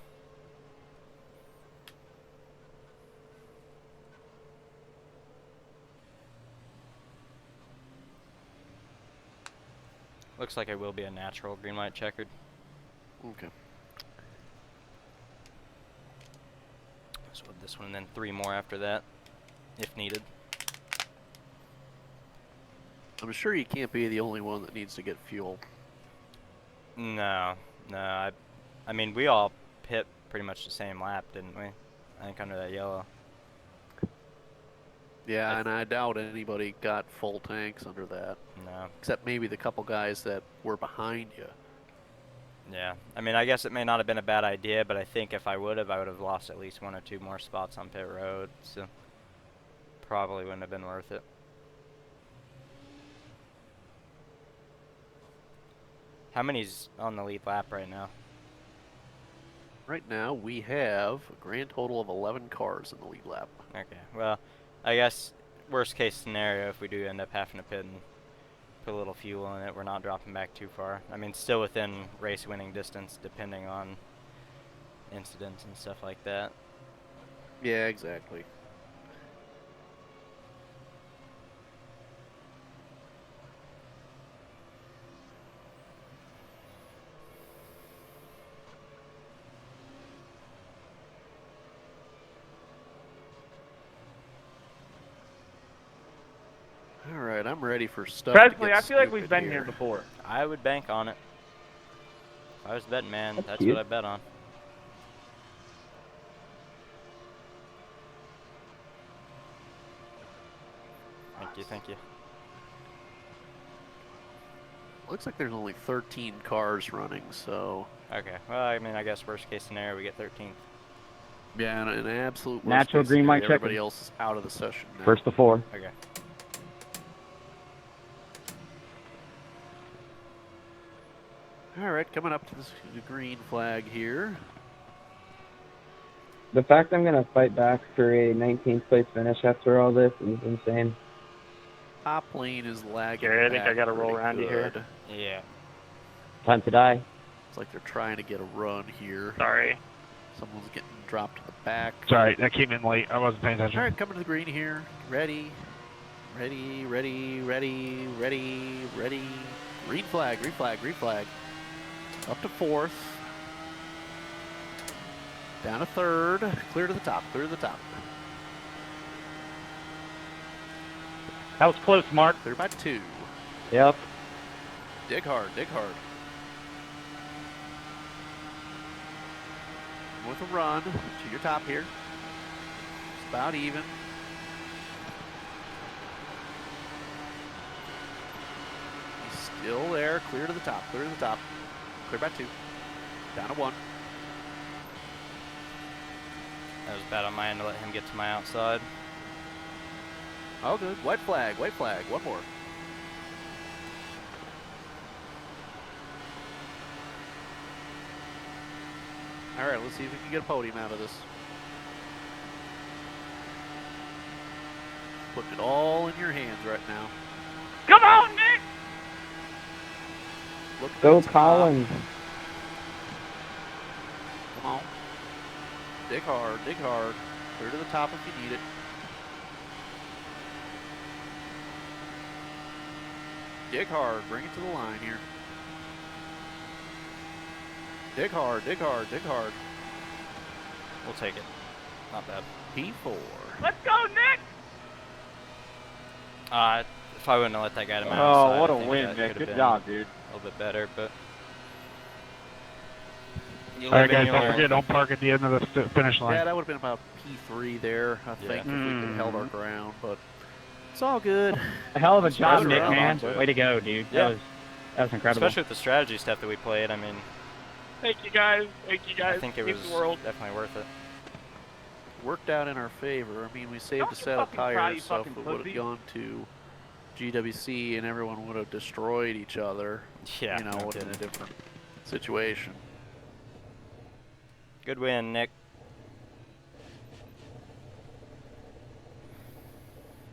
Looks like it will be a natural green, white, checkered. Okay. So this one and then 3 more after that, if needed. I'm sure you can't be the only one that needs to get fuel. No. I mean, we all hit pretty much the same lap, didn't we? I think under that yellow. Yeah, and I doubt anybody got full tanks under that. No. Except maybe the couple guys that were behind you. Yeah. I mean, I guess it may not have been a bad idea, but I think if I would have lost at least 1 or 2 more spots on pit road. So probably wouldn't have been worth it. How many's on the lead lap right now? Right now, we have a grand total of 11 cars in the lead lap. Okay, well, I guess worst case scenario, if we do end up having to pit and put a little fuel in it, we're not dropping back too far. I mean, still within race winning distance, depending on incidents and stuff like that. Yeah, exactly. Alright, I'm ready for stuff. Presley, I feel like we've been here before. I would bank on it. If I was a betting man, that's cute. what I bet on. Thank you. Looks like there's only 13 cars running, so... Okay, well, I mean, I guess worst case scenario, we get 13th. Yeah, and an absolute worst Natural case green, white, scenario, everybody checkered. else is out of the session now. First to 4. Okay. Alright, coming up to the green flag here. The fact I'm going to fight back for a 19th place finish after all this is insane. Top lane is lagging. Gary, I think I back got to roll pretty around you here. good. Yeah. Time to die. It's like they're trying to get a run here. Sorry. Someone's getting dropped to the back. Sorry, that came in late. I wasn't paying attention. Alright, coming to the green here. Ready. Ready, ready, ready, ready, ready. Green flag, green flag, green flag. Up to 4th. Down to 3rd. Clear to the top, clear to the top. That was close, Mark. Clear by 2. Yep. Dig hard, dig hard. With a run to your top here. It's about even. He's Still there. Clear to the top. Clear to the top. Clear by 2. Down to 1. That was bad on my end to let him get to my outside. All good. White flag. White flag. One more. All right, let's see if we can get a podium out of this. Putting it all in your hands right now. Come on, Nick! Look Go Collins. Come on. Dig hard, dig hard. Clear to the top if you need it. Dig hard, bring it to the line here. Dig hard, dig hard, dig hard. We'll take it. Not bad. P4. Let's go, Nick! If I wouldn't have let that guy to my outside, Oh, what I a think win, that Nick. could have Good been job, dude. A little bit better, but. All right, guys, don't forget, don't park at the end of the finish line. Yeah, that would have been about P3 there, I think, if we could have held our ground, but it's all good. A hell of a job, Good Nick, round. man. Way to go, dude. Yeah. That was incredible. Especially with the strategy stuff that we played. I mean, Thank you guys. Thank you guys. I think it Means was the world. definitely worth it. Worked out in our favor. I mean, we saved Don't a you set of fucking cry, you tires, so if fucking we would have pussy. gone to GWC and everyone would have destroyed each other, Yeah, you know, no in a kidding. different situation. Good win, Nick.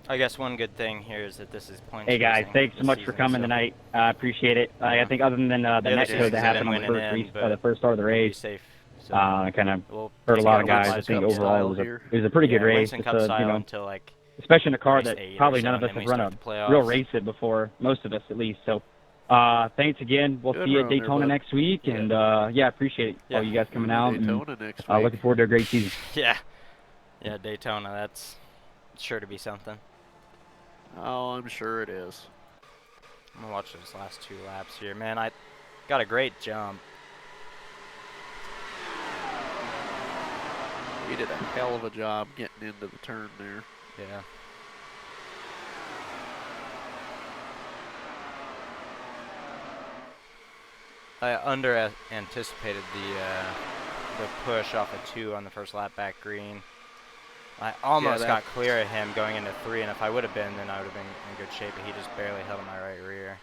I guess one good thing here is that this is points. Hey guys, racing thanks so this much for season, coming so tonight. I appreciate it. I think other than the The other net seasons code that I happened on didn't the win first in, race, but the first start of the be race, safe. So I kind of we'll hurt a lot of take guys. I Winston think Cup overall style it was a pretty good race. Winston It's Cup a, style you know, until like especially in a car race that 8 or probably so, none of and us then have we run start a the playoffs. real race it before, most of us at least. So thanks again. We'll Good see you at run there, Daytona bud. next week, Yeah. and yeah, appreciate all you guys coming out. And, Daytona next week. looking forward to a great season. Yeah, Daytona. That's sure to be something. Oh, I'm sure it is. I'm gonna watch those last 2 laps here, man. I got a great jump. He did a hell of a job getting into the turn there. Yeah. I anticipated the push off of 2 on the first lap back green. I almost got clear of him going into 3, and if I would have been, then I would have been in good shape, but he just barely held on my right rear.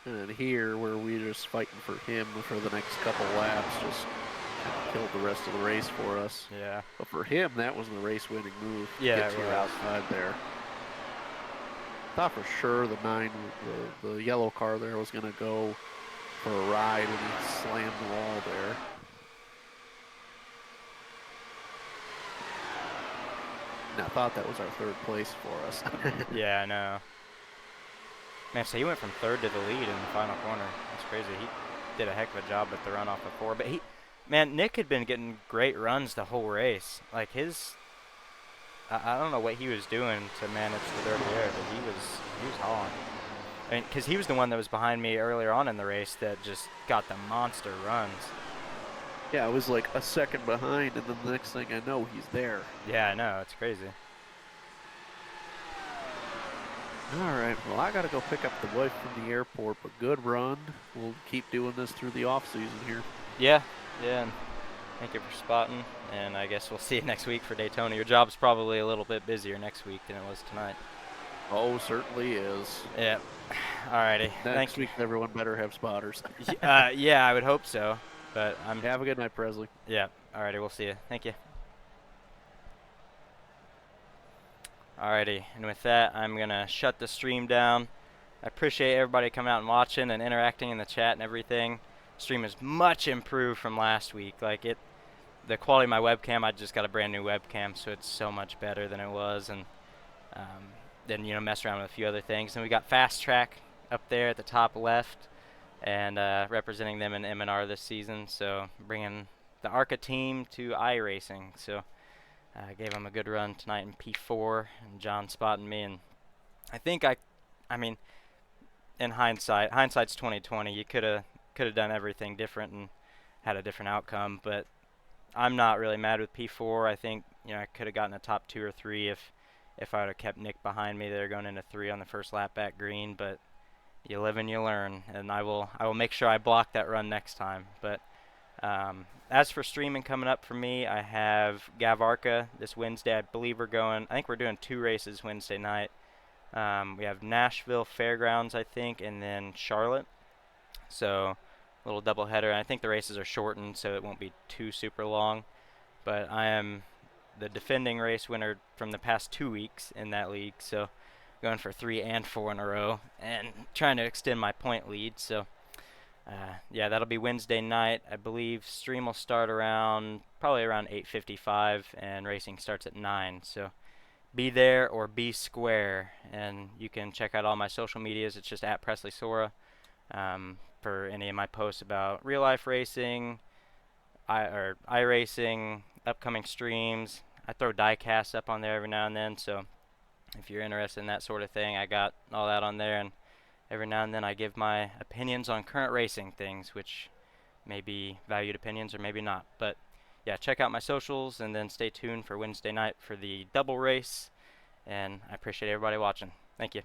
And then here, where we're just fighting for him for the next couple laps, just killed the rest of the race for us. Yeah. But for him, that was the race-winning move. Yeah, Get it to your was. outside there. Thought for sure the the yellow car there was going to go for a ride when he slammed the wall there. And I thought that was our 3rd place for us. Yeah, I know. Man, so he went from 3rd to the lead in the final corner. That's crazy. He did a heck of a job with the run off of 4. But man, Nick had been getting great runs the whole race. Like I don't know what he was doing to manage the dirty air, but he was hauling. I mean, because he was the one that was behind me earlier on in the race that just got the monster runs. Yeah, I was like a second behind, and then the next thing I know, he's there. Yeah, I know. It's crazy. All right, well, I got to go pick up the wife from the airport, but good run. We'll keep doing this through the off-season here. Yeah, and thank you for spotting, and I guess we'll see you next week for Daytona. Your job's probably a little bit busier next week than it was tonight. Oh, certainly is. Yeah. Alrighty. Next week, everyone better have spotters. Yeah, I would hope so. But have a good night, Presley. Yeah. Alrighty, we'll see you. Thank you. Alrighty, and with that, I'm gonna shut the stream down. I appreciate everybody coming out and watching and interacting in the chat and everything. Stream is much improved from last week. Like the quality of my webcam, I just got a brand new webcam, so it's so much better than it was. And then mess around with a few other things. And we got Fast Track up there at the top left, and representing them in M&R this season. So bringing the ARCA team to iRacing. So. I gave him a good run tonight in P4, and John spotting me, and I think I mean, in hindsight's 20/20. You could have done everything different and had a different outcome, but I'm not really mad with P4. I think, you know, I could have gotten a top 2 or 3 if I would have kept Nick behind me. They're going into 3 on the first lap back green, but you live and you learn, and I will make sure I block that run next time. But as for streaming coming up for me, I have Gavarka this Wednesday. I believe I think we're doing 2 races Wednesday night. We have Nashville Fairgrounds, I think, and then Charlotte. So a little doubleheader. I think the races are shortened, so it won't be too super long. But I am the defending race winner from the past 2 weeks in that league, so going for 3 and 4 in a row and trying to extend my point lead. So yeah, that'll be Wednesday night. I believe stream will start probably around 8:55, and racing starts at 9. So be there or be square, and you can check out all my social medias. It's just at presleysorahracing for any of my posts about real life racing, iRacing, upcoming streams. I throw diecasts up on there every now and then, so if you're interested in that sort of thing, I got all that on there. And every now and then I give my opinions on current racing things, which may be valued opinions or maybe not. But yeah, check out my socials and then stay tuned for Wednesday night for the double race. And I appreciate everybody watching. Thank you.